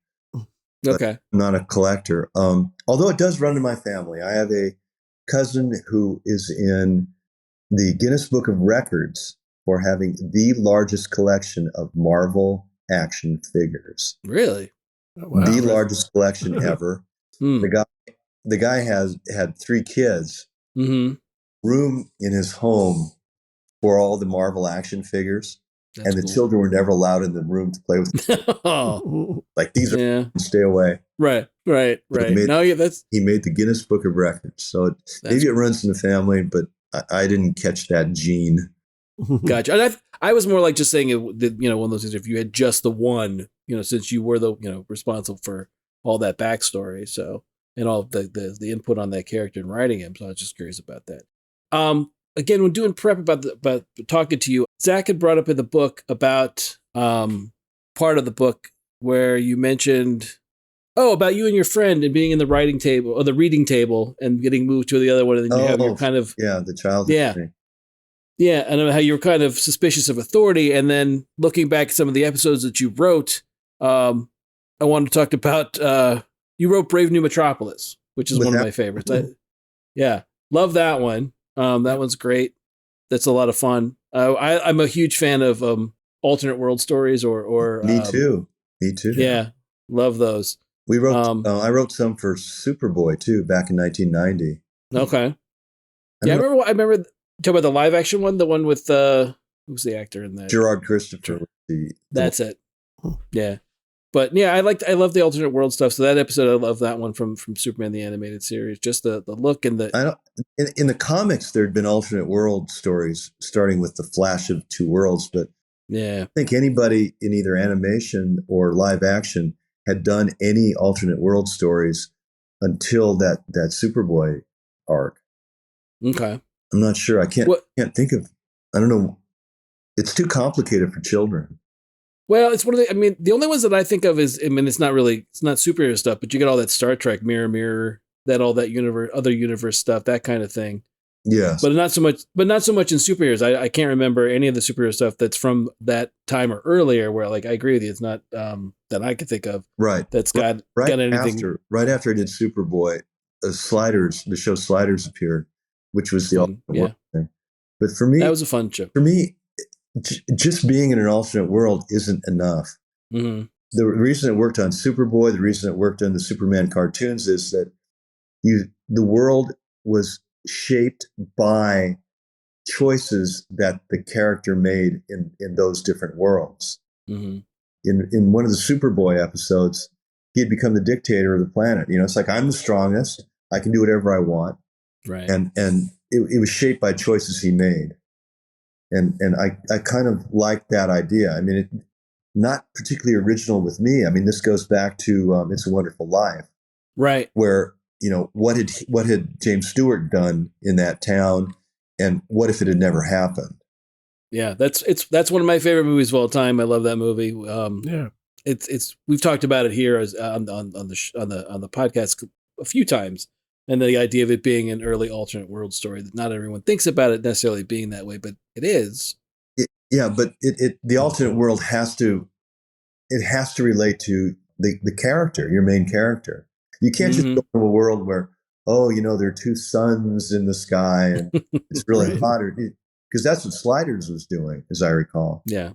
Okay. I'm not a collector. Although it does run in my family. I have a cousin who is in the Guinness Book of Records for having the largest collection of Marvel action figures. Really? Oh, wow. The largest collection ever. The guy had 3 kids. Room in his home for all the Marvel action figures. That's and the children were never allowed in the room to play with them. Like, these are stay away. Right. He made the Guinness Book of Records. So maybe it runs in the family, but I didn't catch that gene. Gotcha. And I was more like just saying it, one of those things, if you had just the one, since you were the responsible for all that backstory, so, and all the input on that character and writing him. So I was just curious about that. Again, when doing prep about talking to you, Zach had brought up in the book about part of the book where you mentioned, about you and your friend and being in the writing table or the reading table and getting moved to the other one. And then you have your kind of the child. Yeah, and how you were kind of suspicious of authority. And then looking back at some of the episodes that you wrote, I wanted to talk about you wrote Brave New Metropolis, which is one of my favorites. Yeah, love that one. That one's great. That's a lot of fun. I'm a huge fan of alternate world stories or Me too. Yeah, love those. We wrote. I wrote some for Superboy too back in 1990. Okay. Yeah, I remember talking about the live action one, the one with who's the actor in that? Gerard Christopher. That's it. Yeah. But yeah, I love the alternate world stuff. So that episode, I love that one from Superman the Animated Series. Just the look and the. In the comics, there'd been alternate world stories, starting with the Flash of Two Worlds. But yeah, I think anybody in either animation or live action had done any alternate world stories until that Superboy arc. Okay, I'm not sure. I can't think of. I don't know. It's too complicated for children. Well, it's one of the. I mean, the only ones that I think of is. I mean, it's not superhero stuff, but you get all that Star Trek, Mirror Mirror, all that universe, other universe stuff, that kind of thing. Yes, but not so much in superheroes. I can't remember any of the superhero stuff that's from that time or earlier. Where I agree with you, it's not that I could think of. Right. That's got anything. Right after I did Superboy, the show Sliders appeared, which was the alternate world thing. But for me, that was a fun show. For me, just being in an alternate world isn't enough. Mm-hmm. The reason it worked on Superboy, the reason it worked on the Superman cartoons is that the world was shaped by choices that the character made in those different worlds. Mm-hmm. In one of the Superboy episodes, he had become the dictator of the planet. It's like, I'm the strongest. I can do whatever I want. Right. And it was shaped by choices he made. And I kind of like that idea. I mean, not particularly original with me. I mean, this goes back to It's a Wonderful Life. Right. Where, what had James Stewart done in that town, and what if it had never happened? Yeah, that's one of my favorite movies of all time. I love that movie. Yeah, it's we've talked about it here as on the podcast a few times, and the idea of it being an early alternate world story that not everyone thinks about it necessarily being that way, but it is. But the alternate world has to relate to the character, your main character. You can't just go to a world where, there are two suns in the sky and it's really hot, because that's what Sliders was doing, as I recall. Yeah.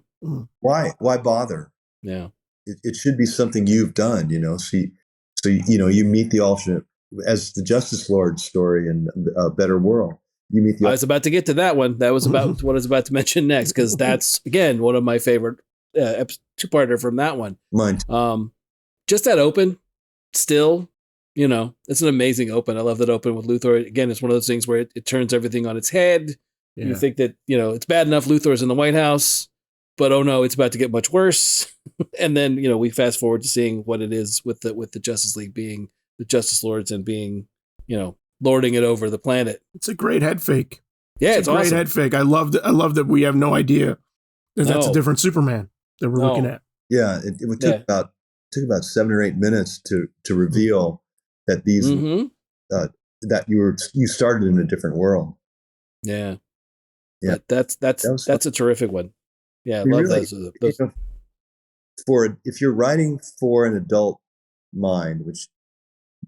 Why bother? Yeah. It should be something you've done, So you meet the alternate, as the Justice Lord story in A Better World. You meet the. I was about to get to that one. That was about what I was about to mention next, because that's again one of my favorite two-parter from that one. Mine too. Just that open, still, it's an amazing open. I love that open with Luthor. Again, it's one of those things where it turns everything on its head. Yeah. You think that it's bad enough Luthor's in the White House, but oh no, it's about to get much worse. And then we fast forward to seeing what it is with the Justice League being the Justice Lords and being lording it over the planet. It's a great head fake. Yeah, it's a great awesome. head fake. I love that we have no idea that that's a different Superman that we're looking at. Yeah, it took about 7 or 8 minutes to reveal that these that you started in a different world. Yeah. Yeah, but that's a terrific one. Yeah, I love those. If you're writing for an adult mind, which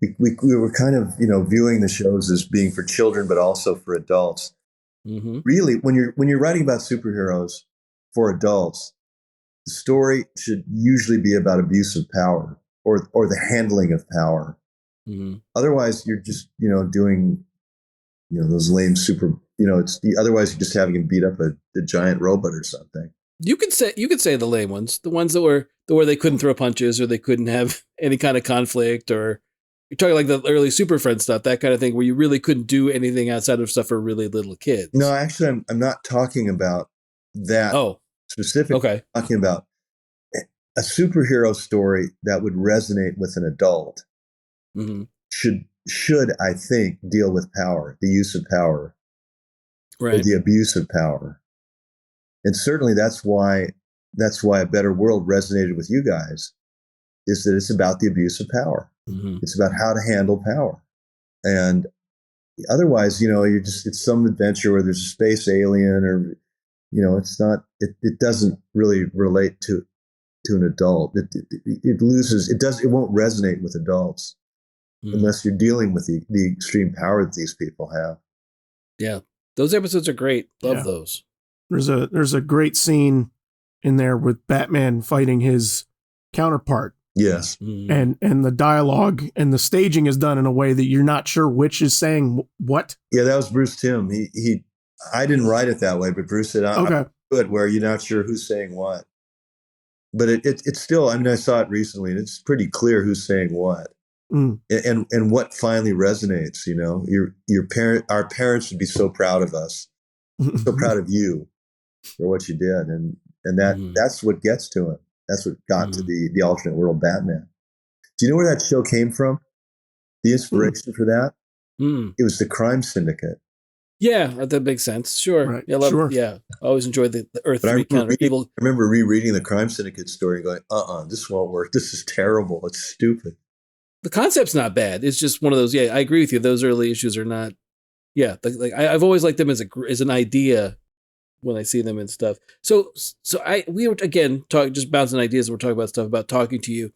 we were kind of viewing the shows as being for children, but also for adults. Mm-hmm. Really, when you're writing about superheroes for adults, the story should usually be about abuse of power or the handling of power. Mm-hmm. Otherwise, you're just doing those lame otherwise you're just having him beat up a giant robot or something. You could say the lame ones, the ones that were where they couldn't throw punches or they couldn't have any kind of conflict, or you're talking like the early Super Friends stuff, that kind of thing, where you really couldn't do anything outside of stuff for really little kids. No, actually, I'm not talking about that. Specifically. Okay. I'm talking about a superhero story that would resonate with an adult. Mm-hmm. Should I think deal with power, the use of power, right, or the abuse of power, and certainly that's why A Better World resonated with you guys, is that it's about the abuse of power. Mm-hmm. It's about how to handle power, and otherwise, it's some adventure where there's a space alien, or it's not. It doesn't really relate to an adult. It loses. It won't resonate with adults. unless you're dealing with the extreme power that these people have. Yeah. Those episodes are great. Love those. There's a great scene in there with Batman fighting his counterpart. Yes. And the dialogue and the staging is done in a way that you're not sure which is saying what. Yeah, that was Bruce Timm. I didn't write it that way, but Bruce said, I'm good, where you're not sure who's saying what. But it's still, I mean, I saw it recently, and it's pretty clear who's saying what. And what finally resonates, you know, our parents would be so proud of us, so proud of you for what you did. And that's what gets to him. That's what got to the alternate world Batman. Do you know where that show came from? The inspiration for that? It was the Crime Syndicate. Yeah, that makes sense. Sure. Right. Yeah, I always enjoyed the Earth 3 counter. I remember rereading the Crime Syndicate story and going, this won't work. This is terrible. It's stupid. The concept's not bad. It's just one of those. Yeah, I agree with you. Those early issues are not. Yeah, I've always liked them as an idea when I see them and stuff. So we were again just bouncing ideas. We're talking about stuff about talking to you.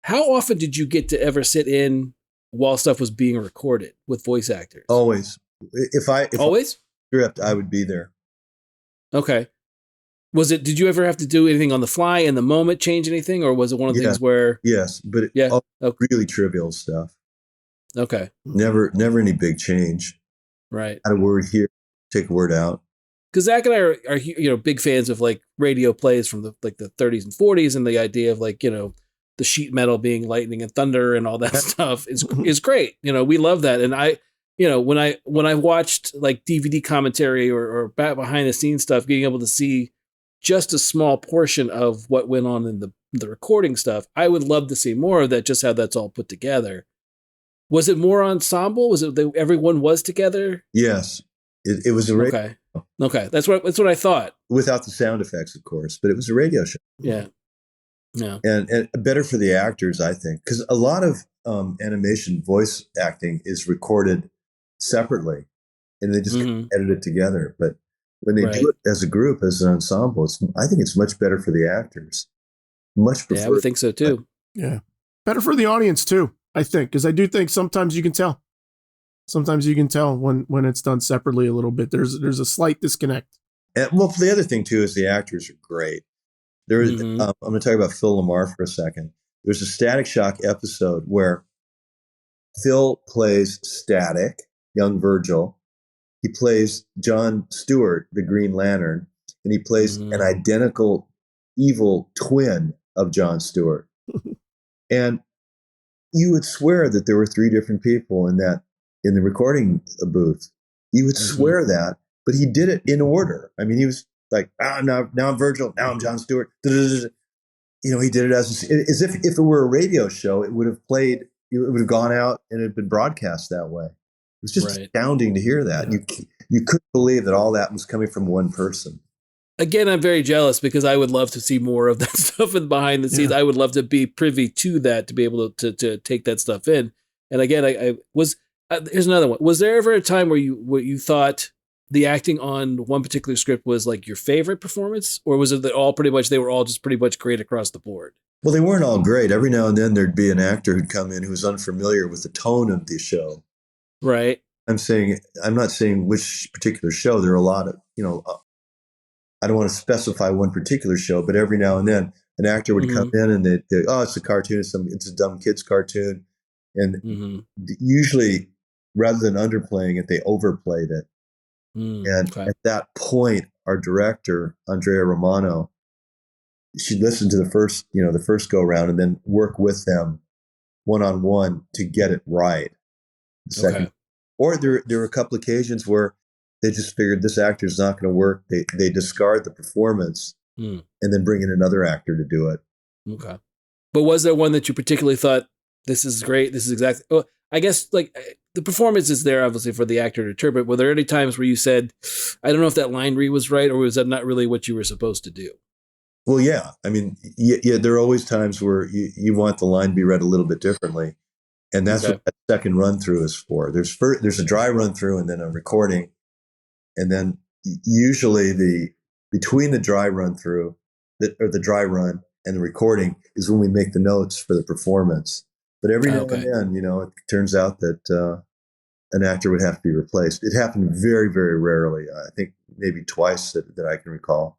How often did you get to ever sit in while stuff was being recorded with voice actors? Always. If always script, I would be there. Okay. Did you ever have to do anything on the fly in the moment, change anything, or was it one of the things where? Yes, but really trivial stuff. Okay. Never any big change. Right. Add a word here, take a word out. Because Zach and I are big fans of like radio plays from the 30s and 40s, and the idea of the sheet metal being lightning and thunder and all that stuff is great. We love that, and when I watched like DVD commentary or back behind the scenes stuff, being able to see just a small portion of what went on in the recording stuff, I would love to see more of that, just how that's all put together. Was it more ensemble? Was it that everyone was together? Yes, it was a radio. Okay, that's what I thought. Without the sound effects, of course, but it was a radio show. Yeah. And better for the actors, I think, because a lot of animation voice acting is recorded separately, and they just edit it together. But when they do it as a group, as an ensemble, I think it's much better for the actors. Much preferred. Yeah, I would think so too. Yeah, better for the audience too, I think, because I do think sometimes you can tell. Sometimes you can tell when it's done separately a little bit. There's a slight disconnect. And, well, the other thing too is the actors are great. There is. I'm going to talk about Phil Lamar for a second. There's a Static Shock episode where Phil plays Static, young Virgil. He plays John Stewart, the Green Lantern, and he plays an identical evil twin of John Stewart. And you would swear that there were three different people in the recording booth. You would swear that, but he did it in order. I mean, he was like, now I'm Virgil, now I'm John Stewart. He did it as if it were a radio show, it would have played, it would have gone out and it had been broadcast that way. It was just astounding to hear that. Yeah. You couldn't believe that all that was coming from one person. Again, I'm very jealous because I would love to see more of that stuff in behind the scenes. I would love to be privy to that, to be able to take that stuff in. And again, I was, here's another one. Was there ever a time where you thought the acting on one particular script was like your favorite performance, or was it that they were all just pretty much great across the board? Well, they weren't all great. Every now and then there'd be an actor who'd come in who was unfamiliar with the tone of the show. Right. I'm not saying which particular show. There are a lot of, I don't want to specify one particular show, but every now and then an actor would come in and they'd it's a cartoon, it's a dumb kid's cartoon. And usually, rather than underplaying it, they overplayed it. At that point, our director, Andrea Romano, she'd listen to the first go around and then work with them one-on-one to get it right. The second, or there were a couple occasions where they just figured this actor's not going to work. They discard the performance and then bring in another actor to do it. Okay. But was there one that you particularly thought, this is great, this is exactly, well, I guess like the performance is there obviously for the actor to interpret. Were there any times where you said, I don't know if that line read was right, or was that not really what you were supposed to do? Well, yeah. I mean, yeah, there are always times where you want the line to be read a little bit differently. And that's what that second run through is for. There's a dry run through and then a recording. And then usually between the dry run through or the dry run and the recording is when we make the notes for the performance. But every now and then, it turns out that an actor would have to be replaced. It happened very, very rarely. I think maybe twice that I can recall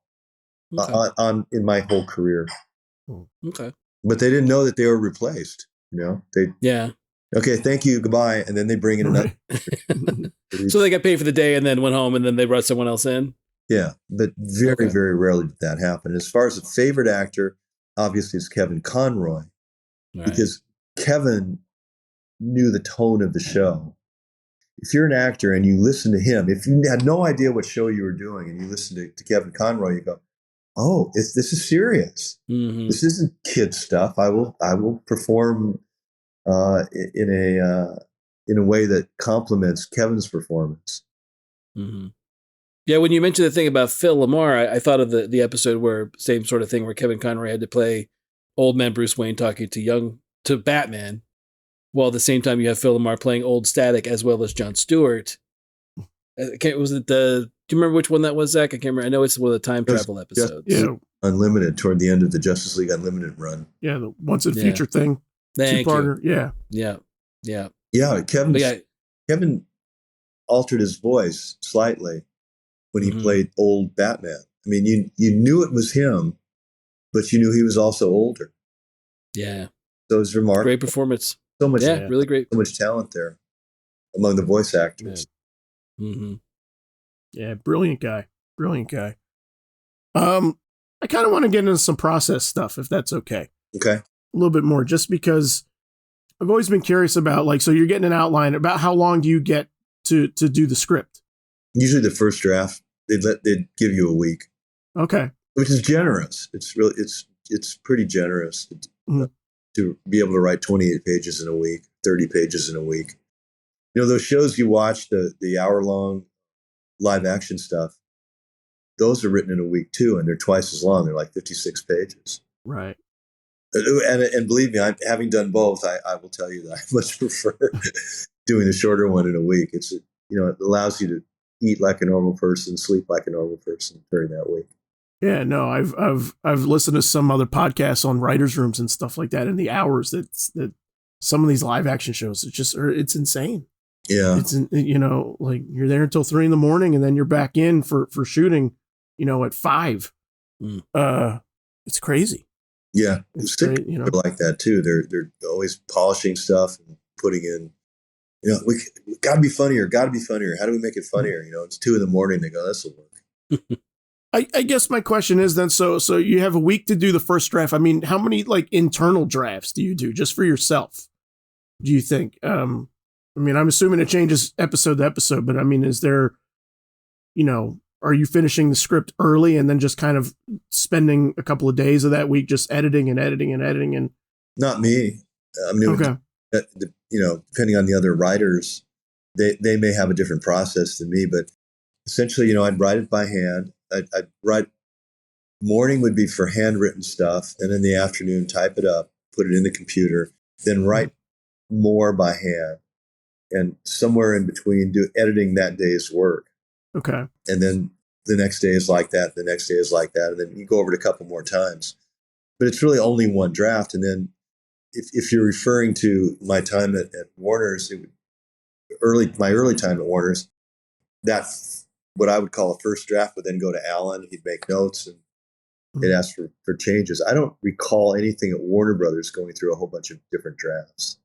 in my whole career. Okay. But they didn't know that they were replaced. Yeah. Okay, thank you, goodbye, and then they bring in another. So they got paid for the day and then went home and then they brought someone else in? Yeah, but very, very rarely did that happen. As far as a favorite actor, obviously it's Kevin Conroy, because Kevin knew the tone of the show. If you're an actor and you listen to him, if you had no idea what show you were doing and you listen to Kevin Conroy, you go, oh, this is serious. Mm-hmm. This isn't kid stuff. I will perform in a way that complements Kevin's performance. Mm-hmm. Yeah, when you mentioned the thing about Phil LaMarr, I thought of the episode where same sort of thing where Kevin Conroy had to play old man Bruce Wayne talking to Batman, while at the same time you have Phil LaMarr playing old Static as well as Jon Stewart. Do you remember which one that was, Zach? I can't remember. I know it's one of the time travel episodes. Unlimited, toward the end of the Justice League Unlimited run. Yeah, the Once and Future thing. Two-parter. Yeah. Kevin altered his voice slightly when he played old Batman. I mean, you knew it was him, but you knew he was also older. Yeah. So it was remarkable. Great performance. So much, really great. So much talent there among the voice actors. Yeah, brilliant guy. I kind of want to get into some process stuff, if that's okay. Okay. A little bit more, just because I've always been curious about, so you're getting an outline. About how long do you get to do the script? Usually the first draft, they'd give you a week. Okay. Which is generous. It's pretty generous to be able to write 28 pages in a week, 30 pages in a week. Those shows you watch, the hour-long live action stuff, those are written in a week too, and they're twice as long. They're like 56 pages. Right. And believe me, having done both, I will tell you that I much prefer doing the shorter one in a week. It allows you to eat like a normal person, sleep like a normal person during that week. Yeah, no, I've listened to some other podcasts on writers' rooms and stuff like that, and the hours that some of these live action shows, it's insane. Yeah, it's like you're there until 3 a.m, and then you're back in for shooting, at 5. It's crazy. Yeah, it's great, like that too. They're always polishing stuff and putting in. We got to be funnier. Got to be funnier. How do we make it funnier? It's 2 a.m. They go, this will work. I guess my question is then, so you have a week to do the first draft. I mean, how many internal drafts do you do just for yourself? Do you think? I'm assuming it changes episode to episode, but I mean, is there, are you finishing the script early and then just kind of spending a couple of days of that week just editing and editing and editing? And not me. Okay. Depending on the other writers, they may have a different process than me, but essentially, I'd write it by hand. I'd write, morning would be for handwritten stuff, and in the afternoon, type it up, put it in the computer, then write more by hand, and somewhere in between do editing that day's work. Okay. And then the next day is like that, the next day is like that, and then you go over it a couple more times. But it's really only one draft, and then if you're referring to my time at Warner's, my early time at Warner's, that's what I would call a first draft would then go to Alan. He'd make notes and they'd ask for changes. I don't recall anything at Warner Brothers going through a whole bunch of different drafts.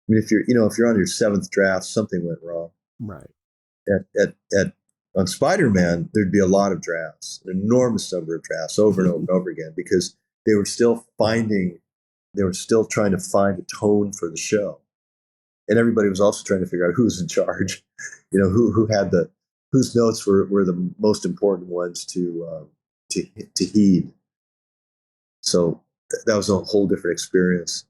I mean, if you're on your 7th draft, something went wrong. Right. On Spider-Man, there'd be a lot of drafts, an enormous number of drafts over and over and over again, because they were still trying to find a tone for the show. And everybody was also trying to figure out who's in charge, whose notes were the most important ones to heed. So that was a whole different experience.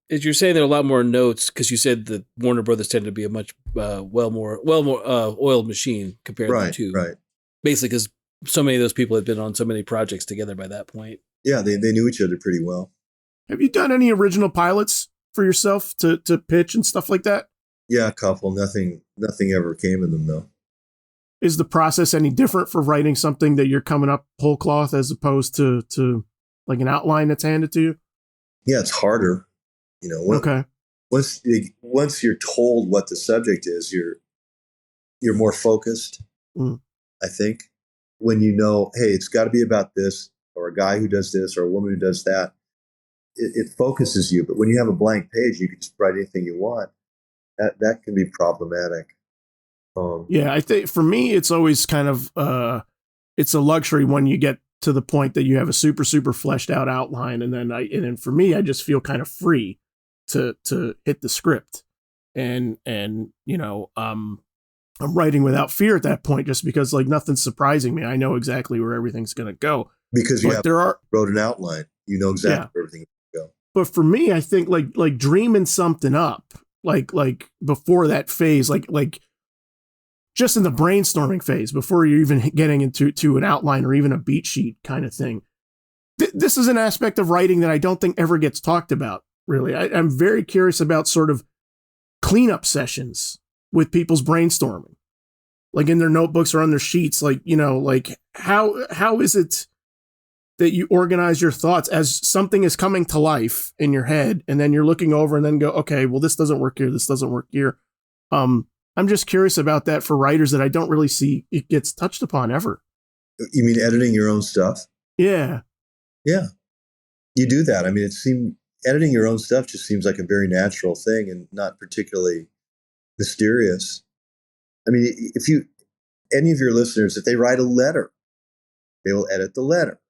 As you're saying, there are a lot more notes, because you said that Warner Brothers tended to be a much more oiled machine compared to two. Right. Basically, because so many of those people had been on so many projects together by that point. Yeah, they knew each other pretty well. Have you done any original pilots for yourself to pitch and stuff like that? Yeah, a couple. Nothing ever came of them, though. Is the process any different for writing something that you're coming up whole cloth as opposed to like an outline that's handed to you? Yeah, it's harder. Okay. Once you're told what the subject is, you're more focused. Mm. I think when you know, hey, it's got to be about this, or a guy who does this, or a woman who does that, it focuses you. But when you have a blank page, you can just write anything you want. That can be problematic. Yeah, I think for me, it's always kind of it's a luxury when you get to the point that you have a super fleshed out outline, and then for me, I just feel kind of free to hit the script, and I'm writing without fear at that point, just because like nothing's surprising me. I know exactly where everything's going to go. Because wrote an outline, you know exactly where everything will go. But for me, I think like dreaming something up, like before that phase, like just in the brainstorming phase, before you're even getting into an outline or even a beat sheet kind of thing. This is an aspect of writing that I don't think ever gets talked about, really. I'm very curious about sort of cleanup sessions with people's brainstorming, like in their notebooks or on their sheets. Like, like how is it that you organize your thoughts as something is coming to life in your head, and then you're looking over and then go, okay, well, this doesn't work here. This doesn't work here. I'm just curious about that for writers that I don't really see it gets touched upon ever. You mean editing your own stuff? Yeah. Yeah. You do that. I mean, editing your own stuff just seems like a very natural thing and not particularly mysterious. I mean, any of your listeners, if they write a letter, they will edit the letter.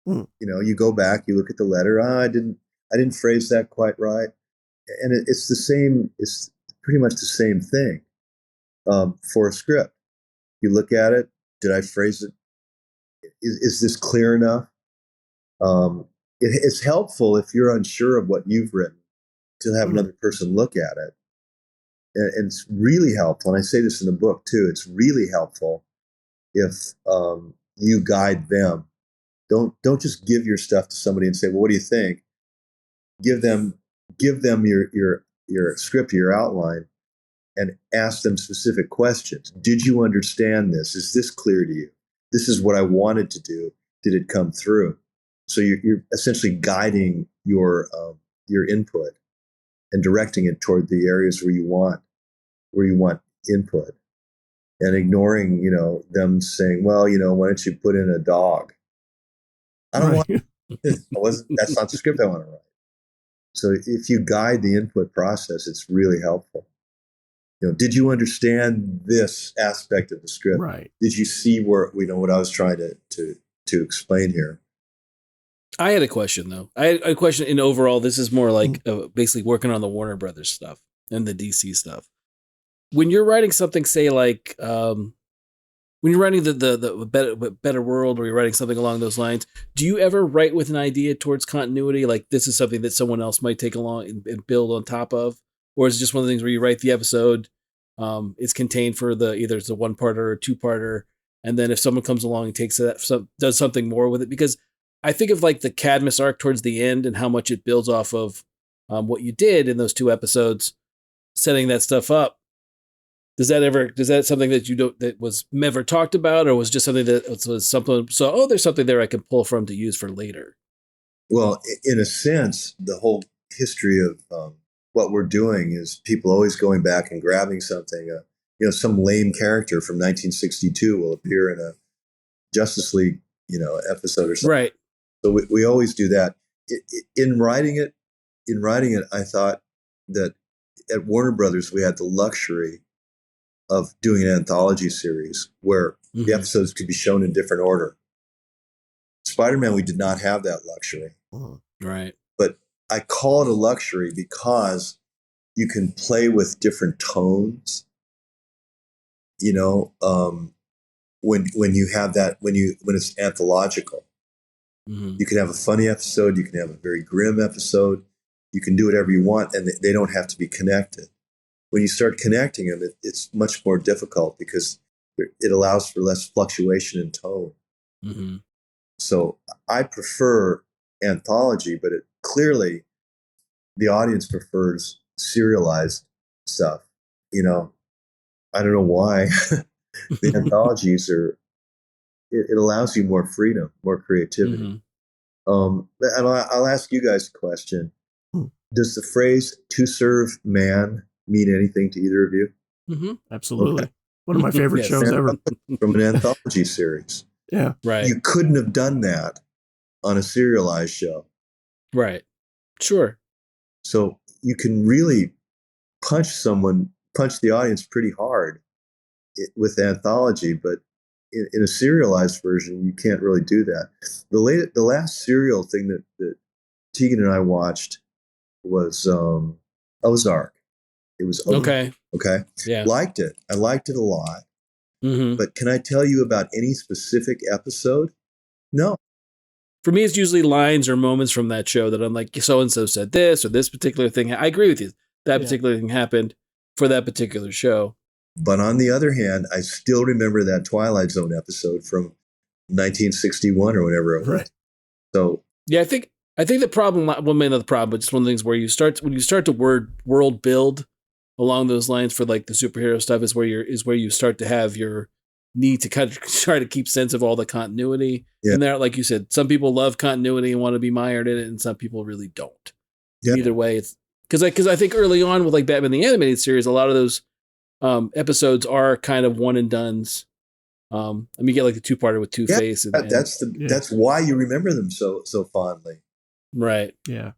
You go back, you look at the letter. I didn't phrase that quite right. And it's the same. It's pretty much the same thing for a script. You look at it. Did I phrase it? Is this clear enough? It's helpful if you're unsure of what you've written to have another person look at it. And it's really helpful. And I say this in the book too. It's really helpful if you guide them. Don't just give your stuff to somebody and say, well, what do you think? Give them your script, your outline, and ask them specific questions. Did you understand this? Is this clear to you? This is what I wanted to do. Did it come through? So you're essentially guiding your input and directing it toward the areas where you want input, and ignoring them saying, well, why don't you put in a dog? I don't want. That's not the script I want to write. So if you guide the input process, it's really helpful. Did you understand this aspect of the script? Right. Did you see what I was trying to explain here? I had a question though. I had a question in overall. This is more like basically working on the Warner Brothers stuff and the DC stuff. When you're writing something, say like when you're writing the better world, or you're writing something along those lines, do you ever write with an idea towards continuity? Like this is something that someone else might take along and build on top of, or is it just one of the things where you write the episode, it's contained for either it's a 1-parter or a 2-parter, and then if someone comes along and takes it, does something more with it? Because I think of like the Cadmus arc towards the end and how much it builds off of what you did in those 2 episodes, setting that stuff up. Is that something that was never talked about, or was just something that was something? So, there's something there I can pull from to use for later. Well, in a sense, the whole history of what we're doing is people always going back and grabbing something. Some lame character from 1962 will appear in a Justice League, episode or something. Right. So we always do that. In writing it, I thought that at Warner Brothers we had the luxury of doing an anthology series where the episodes could be shown in different order. Spider-Man, we did not have that luxury. Right. But I call it a luxury because you can play with different tones. When you have that, when it's anthological, you can have a funny episode, you can have a very grim episode, you can do whatever you want, and they don't have to be connected. When you start connecting them, it's much more difficult because it allows for less fluctuation in tone. Mm-hmm. So I prefer anthology, but clearly the audience prefers serialized stuff. I don't know why. The anthologies it allows you more freedom, more creativity. And I'll ask you guys a question. Does the phrase "to serve man" mean anything to either of you? Mm-hmm. Absolutely. Okay. One of my favorite Yes. shows ever. From an anthology series. Yeah. Right. You couldn't have done that on a serialized show. Right. Sure. So you can really punch the audience pretty hard with anthology, but in a serialized version, you can't really do that. The last serial thing that Tegan and I watched was Ozark. It was Okay. Okay. Yeah. Liked it. I liked it a lot. Mm-hmm. But can I tell you about any specific episode? No. For me, it's usually lines or moments from that show that I'm like, so and so said this or this particular thing. I agree with you. That particular thing happened for that particular show. But on the other hand, I still remember that Twilight Zone episode from 1961 or whatever it was. Right. So yeah, I think the problem, well, maybe not the problem, but just one of the things where you start to world build along those lines for like the superhero stuff is where you start to have your need to kind of try to keep sense of all the continuity. Yeah. And there, like you said, some people love continuity and want to be mired in it, and some people really don't. Yeah. Either way, it's because I think early on with like Batman the Animated Series, a lot of those episodes are kind of one and dones. I mean, you get like the two-parter with Two-Face. That's why you remember them so fondly. Right. Yeah.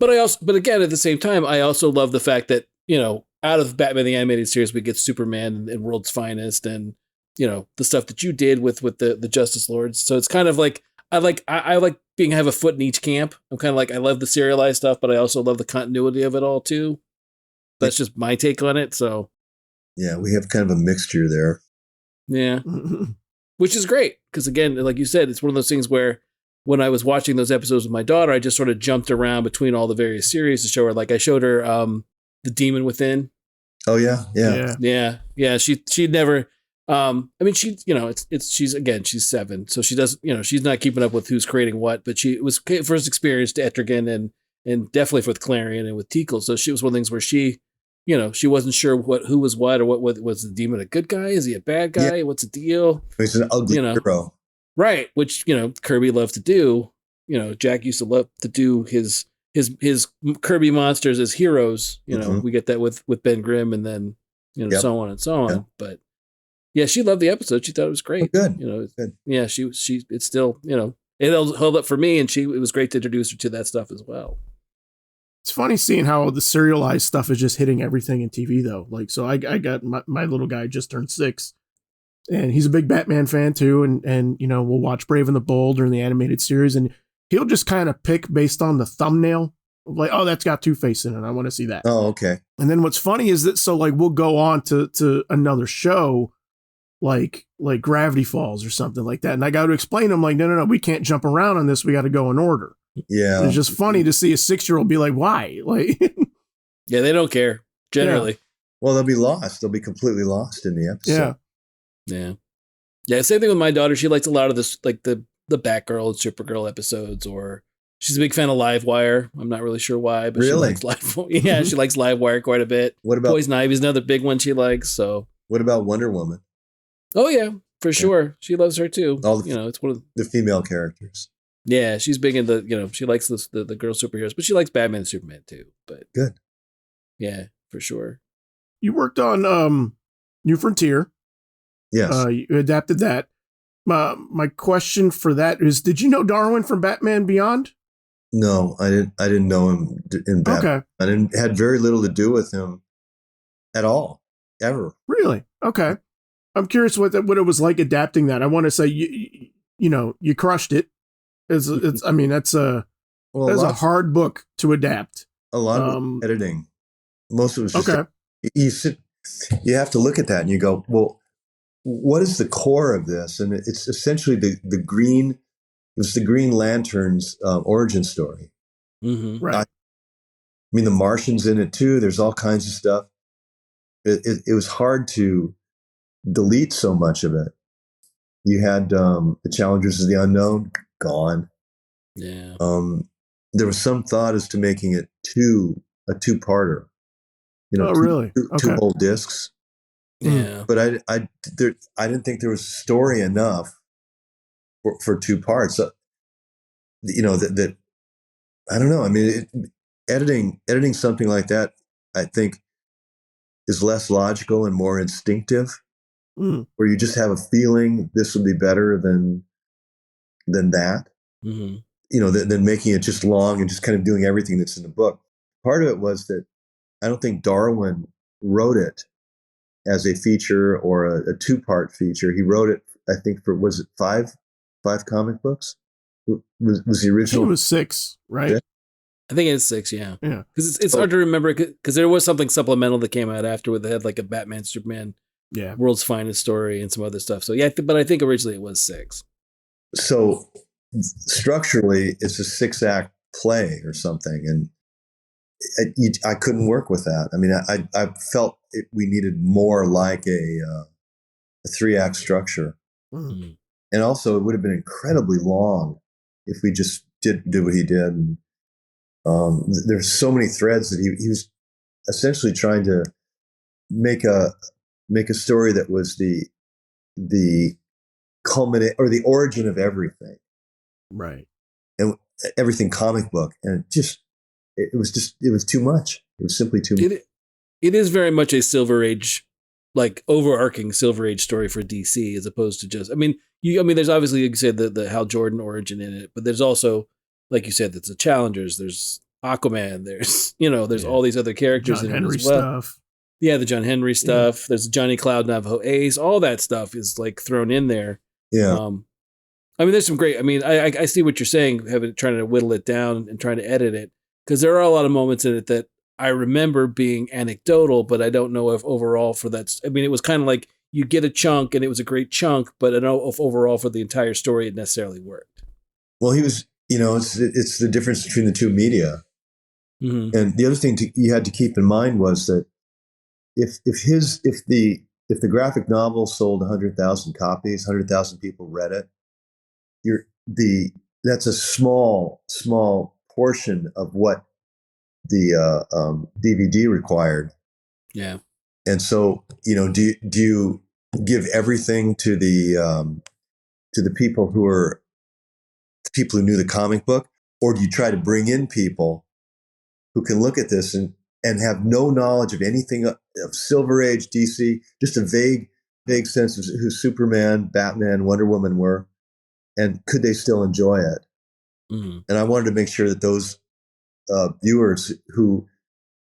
But again, at the same time, I also love the fact that, out of Batman the Animated Series, we get Superman and World's Finest and, the stuff that you did with the Justice Lords. So it's kind of like, I like have a foot in each camp. I'm kind of like, I love the serialized stuff, but I also love the continuity of it all too. That's just my take on it. So yeah, we have kind of a mixture there. yeah, which is great. Because again, like you said, it's one of those things where when I was watching those episodes with my daughter, I just sort of jumped around between all the various series to show her. Like I showed her The Demon Within. Oh yeah. She'd never. I mean, she's 7, so she does. She's not keeping up with who's creating what. But it was first experience to Etrigan and definitely with Clarion and with Teakle. So she was one of the things where she wasn't sure who was what or what was the demon a good guy? Is he a bad guy? Yeah. What's the deal? He's an ugly hero. Right, which Kirby loved to do. Jack used to love to do his Kirby monsters as heroes. We get that with Ben Grimm and then so on and so on. Yep. But yeah, she loved the episode. She thought it was great. Oh, good. Good. Yeah, she it's still it held up for me, and it was great to introduce her to that stuff as well. It's funny seeing how the serialized stuff is just hitting everything in TV though. Like, so I got my little guy just turned 6. And he's a big Batman fan too, and we'll watch Brave and the Bold during the animated series, and he'll just kind of pick based on the thumbnail, like, oh, that's got Two-Face in it, I want to see that. Oh, okay. And then what's funny is that so like we'll go on to another show, like Gravity Falls or something like that, and I got to explain to him like, no, we can't jump around on this, we got to go in order. Yeah, and it's just funny to see a 6-year-old be like, why, like, yeah, they don't care generally. Yeah. Well, they'll be lost. They'll be completely lost in the episode. Yeah. Same thing with my daughter. She likes a lot of this, like the Batgirl and Supergirl episodes, or she's a big fan of Livewire. I'm not really sure why, but really? She likes Livewire. She likes Livewire quite a bit. What about Poison Ivy's another big one she likes. So what about Wonder Woman? Oh yeah, for sure. She loves her too. It's one of the female characters. Yeah, she's big into she likes the girl superheroes, but she likes Batman and Superman too. But good. Yeah, for sure. You worked on New Frontier. Yes. You adapted that. My question for that is, did you know Darwin from Batman Beyond? No, I didn't know him in Batman. Okay. I had very little to do with him at all, ever. Really? Okay. I'm curious what it was like adapting that. I want to say you crushed it. That's a hard book to adapt. A lot of editing. Most of it was just you have to look at that and you go, well, what is the core of this? And it's essentially the Green Lantern's origin story. Mm-hmm. Right. I mean, the Martian's in it too. There's all kinds of stuff. It was hard to delete so much of it. You had the Challengers of the Unknown gone. Yeah. There was some thought as to making it a two-parter. Really? Two whole discs. Yeah. But I didn't think there was story enough for 2 parts. That I don't know. I mean, editing something like that, I think, is less logical and more instinctive, where you just have a feeling this would be better than that. Mm-hmm. Than making it just long and just kind of doing everything that's in the book. Part of it was that I don't think Darwin wrote it as a feature or a two-part feature. He wrote it, I think, for, was it five comic books? Was the original? I think it was 6, right? Yeah. I think it's 6, yeah. Yeah. Because it's hard to remember, because there was something supplemental that came out after, where they had like a Batman, Superman, World's Finest Story, and some other stuff. So yeah, but I think originally it was 6. So structurally, it's a 6-act play or something, and I couldn't work with that. I mean, I felt we needed more like a 3-act structure, and also it would have been incredibly long if we just did what he did. And there's so many threads that he was essentially trying to make a story that was the culminate or the origin of everything, right? And everything comic book, and it was too much. It was simply too much. It is very much a Silver Age, like overarching Silver Age story for DC, as opposed to just. I mean, there's obviously, like you said, the Hal Jordan origin in it, but there's also, like you said, there's the Challengers, there's Aquaman, there's all these other characters John in Henry it as well. Stuff. Yeah, the John Henry stuff. There's Johnny Cloud, Navajo Ace. All that stuff is like thrown in there. Yeah. I mean, there's some great. I mean, I see what you're saying, trying to whittle it down and trying to edit it, because there are a lot of moments in it that I remember being anecdotal, but I don't know if overall for that. I mean, it was kind of like you get a chunk, and it was a great chunk, but I don't know if overall for the entire story it necessarily worked. Well, he was. It's the difference between the two media, and the other thing you had to keep in mind was that if the graphic novel sold 100,000 copies, 100,000 people read it, that's a small portion of what the DVD required. Yeah. And so, do you give everything to the people who knew the comic book, or do you try to bring in people who can look at this and have no knowledge of anything of Silver Age DC, just a vague sense of who Superman, Batman, Wonder Woman were, and could they still enjoy it? Mm-hmm. And I wanted to make sure that those viewers who,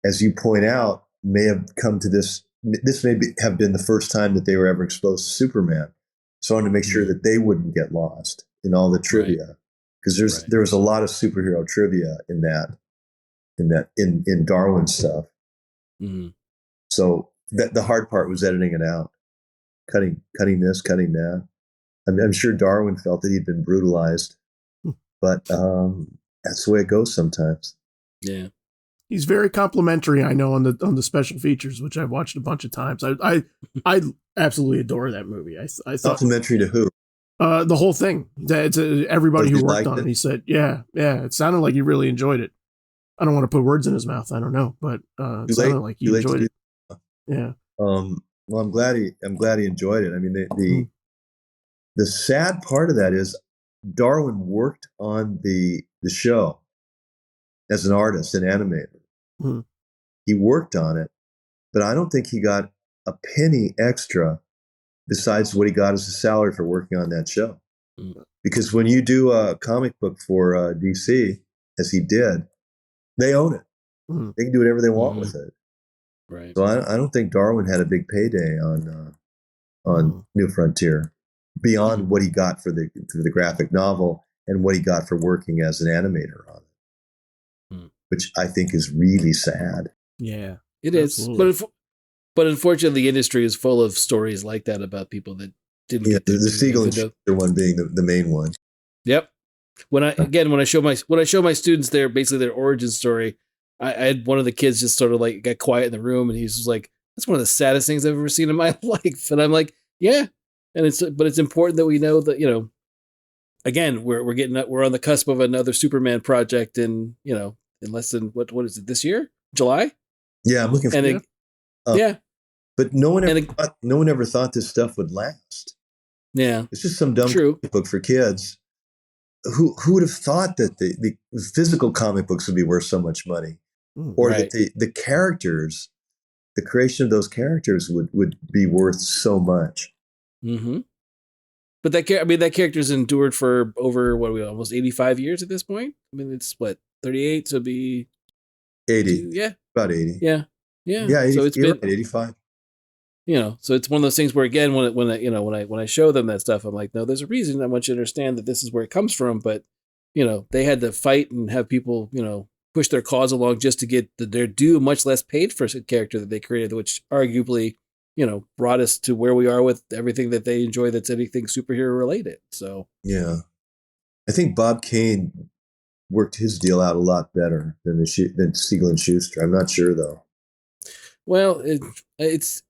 as you point out, may have come to this may have been the first time that they were ever exposed to Superman. So I wanted to make sure that they wouldn't get lost in all the trivia, because there was a lot of superhero trivia in Darwin stuff. Mm-hmm. So the hard part was editing it out, cutting this, cutting that. I'm sure Darwin felt that he'd been brutalized, but that's the way it goes sometimes. Yeah, he's very complimentary. I know on the special features, which I've watched a bunch of times. I absolutely adore that movie. I thought, complimentary to who? The whole thing. It's everybody who worked on it. He said, yeah. It sounded like he really enjoyed it. I don't want to put words in his mouth. I don't know, but it sounded like he enjoyed it. Yeah. Well, I'm glad he enjoyed it. I mean, the sad part of that is Darwin worked on the show as an artist and animator. Mm-hmm. He worked on it, but I don't think he got a penny extra besides what he got as a salary for working on that show. Mm-hmm. Because when you do a comic book for DC, as he did, they own it. Mm-hmm. They can do whatever they want with it. Right. So I don't think Darwin had a big payday on New Frontier, beyond what he got for the graphic novel and what he got for working as an animator on it, which I think is really sad. Yeah, it absolutely is. But unfortunately, the industry is full of stories like that about people that didn't get the Siegel and Schuster one being the main one. Yep. When I show my students their origin story, I had one of the kids just sort of like got quiet in the room, and he's just like, "That's one of the saddest things I've ever seen in my life." And I'm like, "Yeah." And it's important that we know that, again, we're on the cusp of another Superman project in less than what is it, this year, July? Yeah, I'm looking for it. Yeah, but no one ever thought this stuff would last. Yeah, it's just some dumb book for kids. Who would have thought that the physical comic books would be worth so much money? or Right. that the characters, the creation of those characters would be worth so much. Mm-hmm. But that character's endured for over almost 85 years at this point. I mean, it's what 38, so it'd be 80, yeah, about 80. yeah. Yeah, 80, So it's you're been, right, 85. so it's one of those things where, again, when I show them that stuff, I'm like, no, there's a reason. I want you to understand that this is where it comes from. But they had to fight and have people push their cause along just to get their due, much less paid for a character that they created, which arguably brought us to where we are with everything that they enjoy that's anything superhero related. So Yeah, I think Bob Kane worked his deal out a lot better than Siegel and Schuster. I'm not sure though. well, it's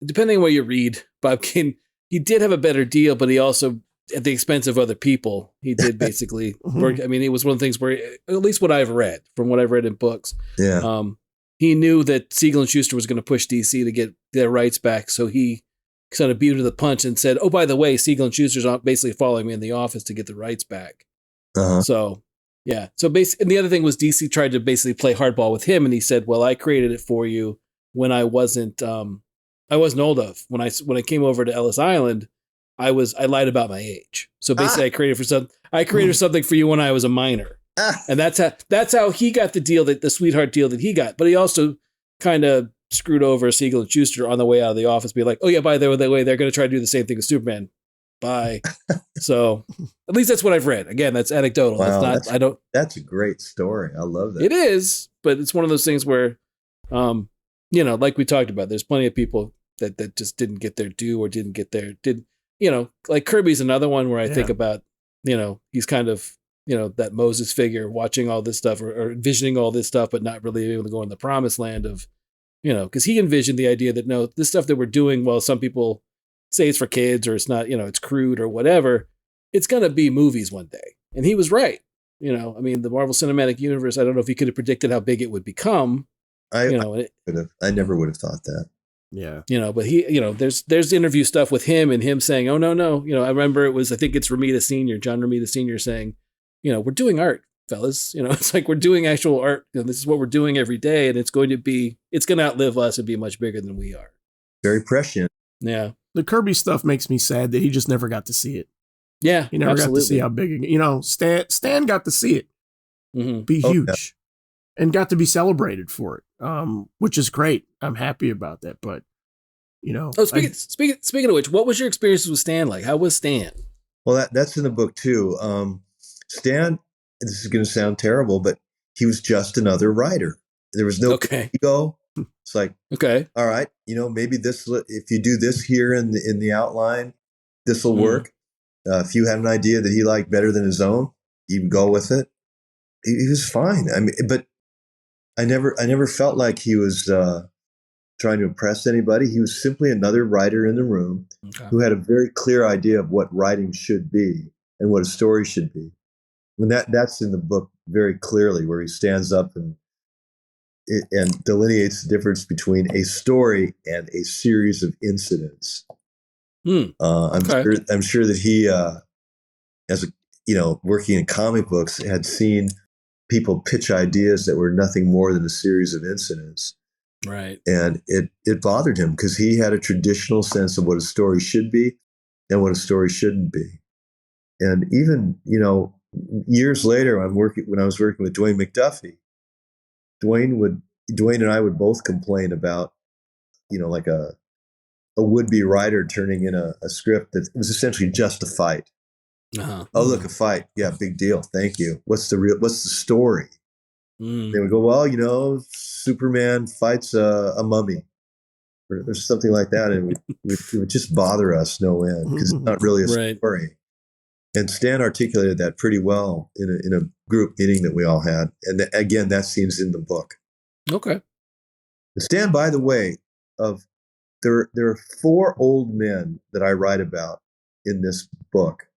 depending on what you read. Bob Kane, he did have a better deal, but he also, at the expense of other people, he did basically work. I mean, it was one of the things where, at least what I've read, from what I've read in books, Yeah. He knew that Siegel and Schuster was going to push DC to get their rights back, so he kind of beat him to the punch and said, "Oh, by the way, Siegel and Schuster's basically following me in the office to get the rights back." Uh-huh. So, yeah. So basically, and the other thing was DC tried to basically play hardball with him, and he said, "Well, I created it for you when I wasn't old enough. When I came over to Ellis Island, I lied about my age. So basically, I created something for you when I was a minor." And that's how he got the deal, the sweetheart deal that he got. But he also kind of screwed over Siegel and Schuster on the way out of the office, be like, "Oh yeah, by the way, they're going to try to do the same thing with Superman." Bye. So at least that's what I've read. Again, that's anecdotal. Wow, It's not. That's a great story. I love that. It is, but it's one of those things where, like we talked about, there's plenty of people that just didn't get their due or like Kirby's another one where I think about, he's kind of, that Moses figure watching all this stuff or envisioning all this stuff, but not really able to go in the promised land of, because he envisioned the idea that, no, this stuff that we're doing, well, some people say it's for kids or it's not, it's crude or whatever, it's going to be movies one day. And he was right. I mean, the Marvel Cinematic Universe, I don't know if he could have predicted how big it would become. I never would have thought that. Yeah. But he, there's interview stuff with him and him saying, "Oh, no. I remember I think it's John Romita Sr. saying, we're doing art, fellas. It's like we're doing actual art. This is what we're doing every day. And it's going to outlive us and be much bigger than we are." Very prescient. Yeah. The Kirby stuff makes me sad that he just never got to see it. Yeah. He never got to see how big, Stan got to see it be huge and got to be celebrated for it, which is great. I'm happy about that. But, speaking of which, what was your experience with Stan like? How was Stan? Well, that's in the book too. Stan, this is going to sound terrible, but he was just another writer. There was no ego. It's like, okay, all right, maybe this, if you do this here in the outline, this will work. If you had an idea that he liked better than his own, you would go with it. He was fine. I mean, but I never felt like he was trying to impress anybody. He was simply another writer in the room who had a very clear idea of what writing should be and what a story should be. And that's in the book very clearly, where he stands up and delineates the difference between a story and a series of incidents. I'm sure that he, working in comic books, had seen people pitch ideas that were nothing more than a series of incidents. Right. And it bothered him because he had a traditional sense of what a story should be and what a story shouldn't be. And even, years later, when I was working with Dwayne McDuffie, Dwayne and I would both complain about, like a would-be writer turning in a script that was essentially just a fight. Uh-huh. Oh, look, a fight. Yeah, big deal. Thank you. What's the story? They would go, well, Superman fights a mummy or something like that. And it would just bother us no end because it's not really a story. And Stan articulated that pretty well in a group meeting that we all had. And again, that seems in the book. Okay. And Stan, by the way, there are 4 old men that I write about in this book.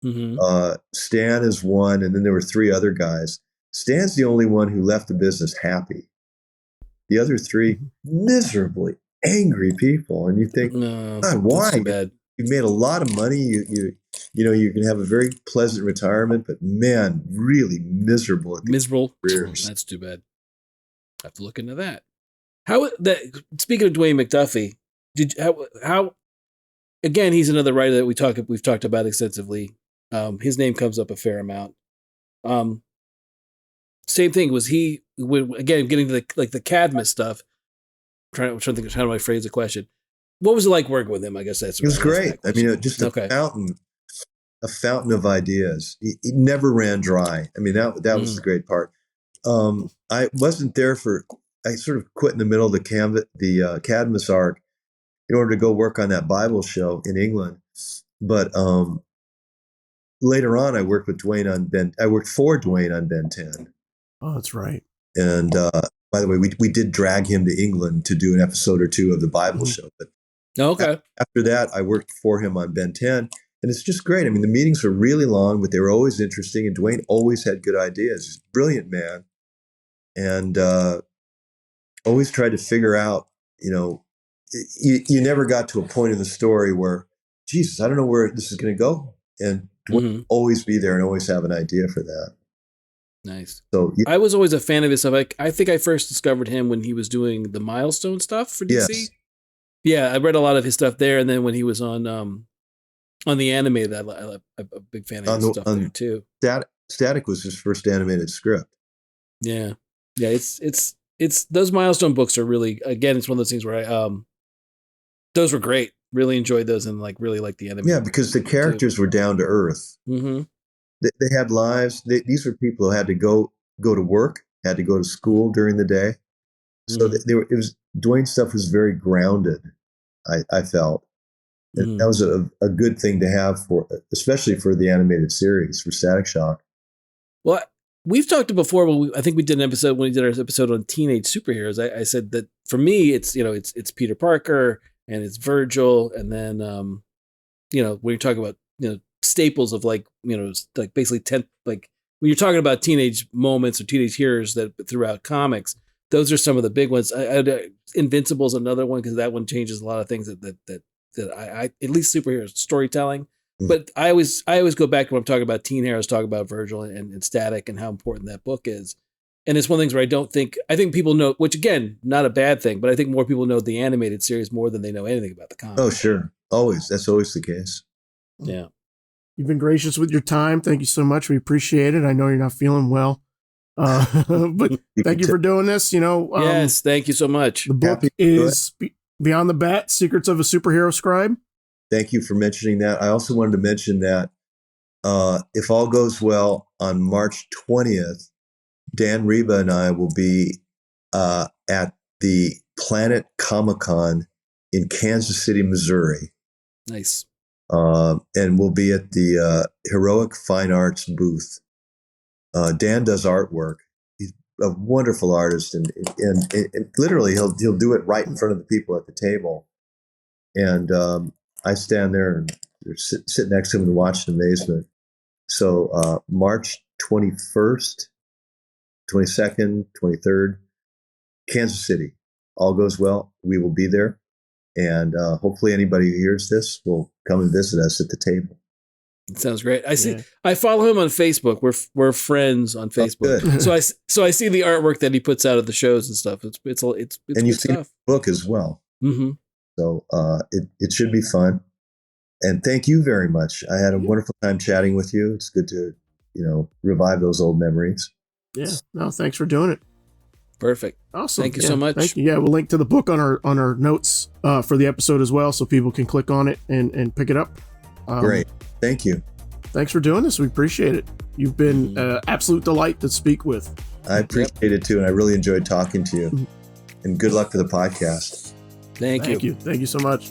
Mm-hmm. Stan is one, and then there were 3 other guys. Stan's the only one who left the business happy. The other 3 miserably angry people, and you think, God, why? Too bad. You made a lot of money. You can have a very pleasant retirement, but man, really miserable at the miserable. careers. That's too bad. have to look into that. Speaking of Dwayne McDuffie, how again, he's another writer that we've talked about extensively. His name comes up a fair amount. Same thing. Was he again getting to the Cadmus stuff? I'm trying to think how do I phrase the question. What was it like working with him? I guess it was great. I mean, just a fountain of ideas. He never ran dry. I mean, that was the great part. I wasn't there I sort of quit in the middle of the Cadmus arc in order to go work on that Bible show in England. But later on, I worked for Dwayne on Ben 10. Oh, that's right. And by the way, we did drag him to England to do an episode or two of the Bible show. But after that, I worked for him on Ben 10. And it's just great. I mean, the meetings were really long, but they were always interesting. And Dwayne always had good ideas. He's a brilliant man. And always tried to figure out, you never got to a point in the story where, Jesus, I don't know where this is going to go. And Dwayne would always be there and always have an idea for that. Nice. So I was always a fan of his stuff. I think I first discovered him when he was doing the Milestone stuff for DC. Yes. Yeah, I read a lot of his stuff there. And then when he was on the animated, I'm a big fan of his stuff there too. Static was his first animated script. Yeah. Yeah, it's those Milestone books are really, again, it's one of those things where those were great. Really enjoyed those and really liked the animated. Yeah, because the characters were down to earth. Mm-hmm. They had lives. These were people who had to go to work, had to go to school during the day. So Dwayne's stuff was very grounded, I felt. And that was a good thing to have especially for the animated series, for Static Shock. Well, we've talked before. I think we did an episode when we did our episode on teenage superheroes. I said that for me, it's Peter Parker and it's Virgil, and then when you're talking about staples of basically when you're talking about teenage moments or teenage heroes that throughout comics, those are some of the big ones. Invincible's another one because that one changes a lot of things that I at least superheroes storytelling. But I always go back to when I'm talking about teen heroes, talk about Virgil and Static and how important that book is. And it's one of the things where I think people know, which again, not a bad thing, but I think more people know the animated series more than they know anything about the comics. Oh, sure. Always. That's always the case. Yeah. You've been gracious with your time. Thank you so much. We appreciate it. I know you're not feeling well, but thank you for doing this. Yes, thank you so much. The book is Beyond the Bat, Secrets of a Superhero Scribe. Thank you for mentioning that. I also wanted to mention that if all goes well, on March 20th, Dan Reba and I will be at the Planet Comic-Con in Kansas City, Missouri. Nice. And we'll be at the Heroic Fine Arts booth. Dan does artwork. He's a wonderful artist, and literally he'll do it right in front of the people at the table. And I stand there and sit next to him and watch in amazement. So March 21st, 22nd, 23rd, Kansas City. All goes well, we will be there. And hopefully anybody who hears this will come and visit us at the table. It sounds great. I see. Yeah. I follow him on Facebook. We're friends on Facebook. Oh, so I see the artwork that he puts out of the shows and stuff. It's and you see the book as well. Mm-hmm. So it should be fun. And thank you very much. I had a wonderful time chatting with you. It's good to revive those old memories. Yeah. No, thanks for doing it. Perfect. Awesome. Thank you so much. Thank you. Yeah, we'll link to the book on our notes for the episode as well, so people can click on it and pick it up. Great. Thank you. Thanks for doing this. We appreciate it. You've been absolute delight to speak with. I appreciate it too, and I really enjoyed talking to you. And good luck for the podcast. Thank you. Thank you so much.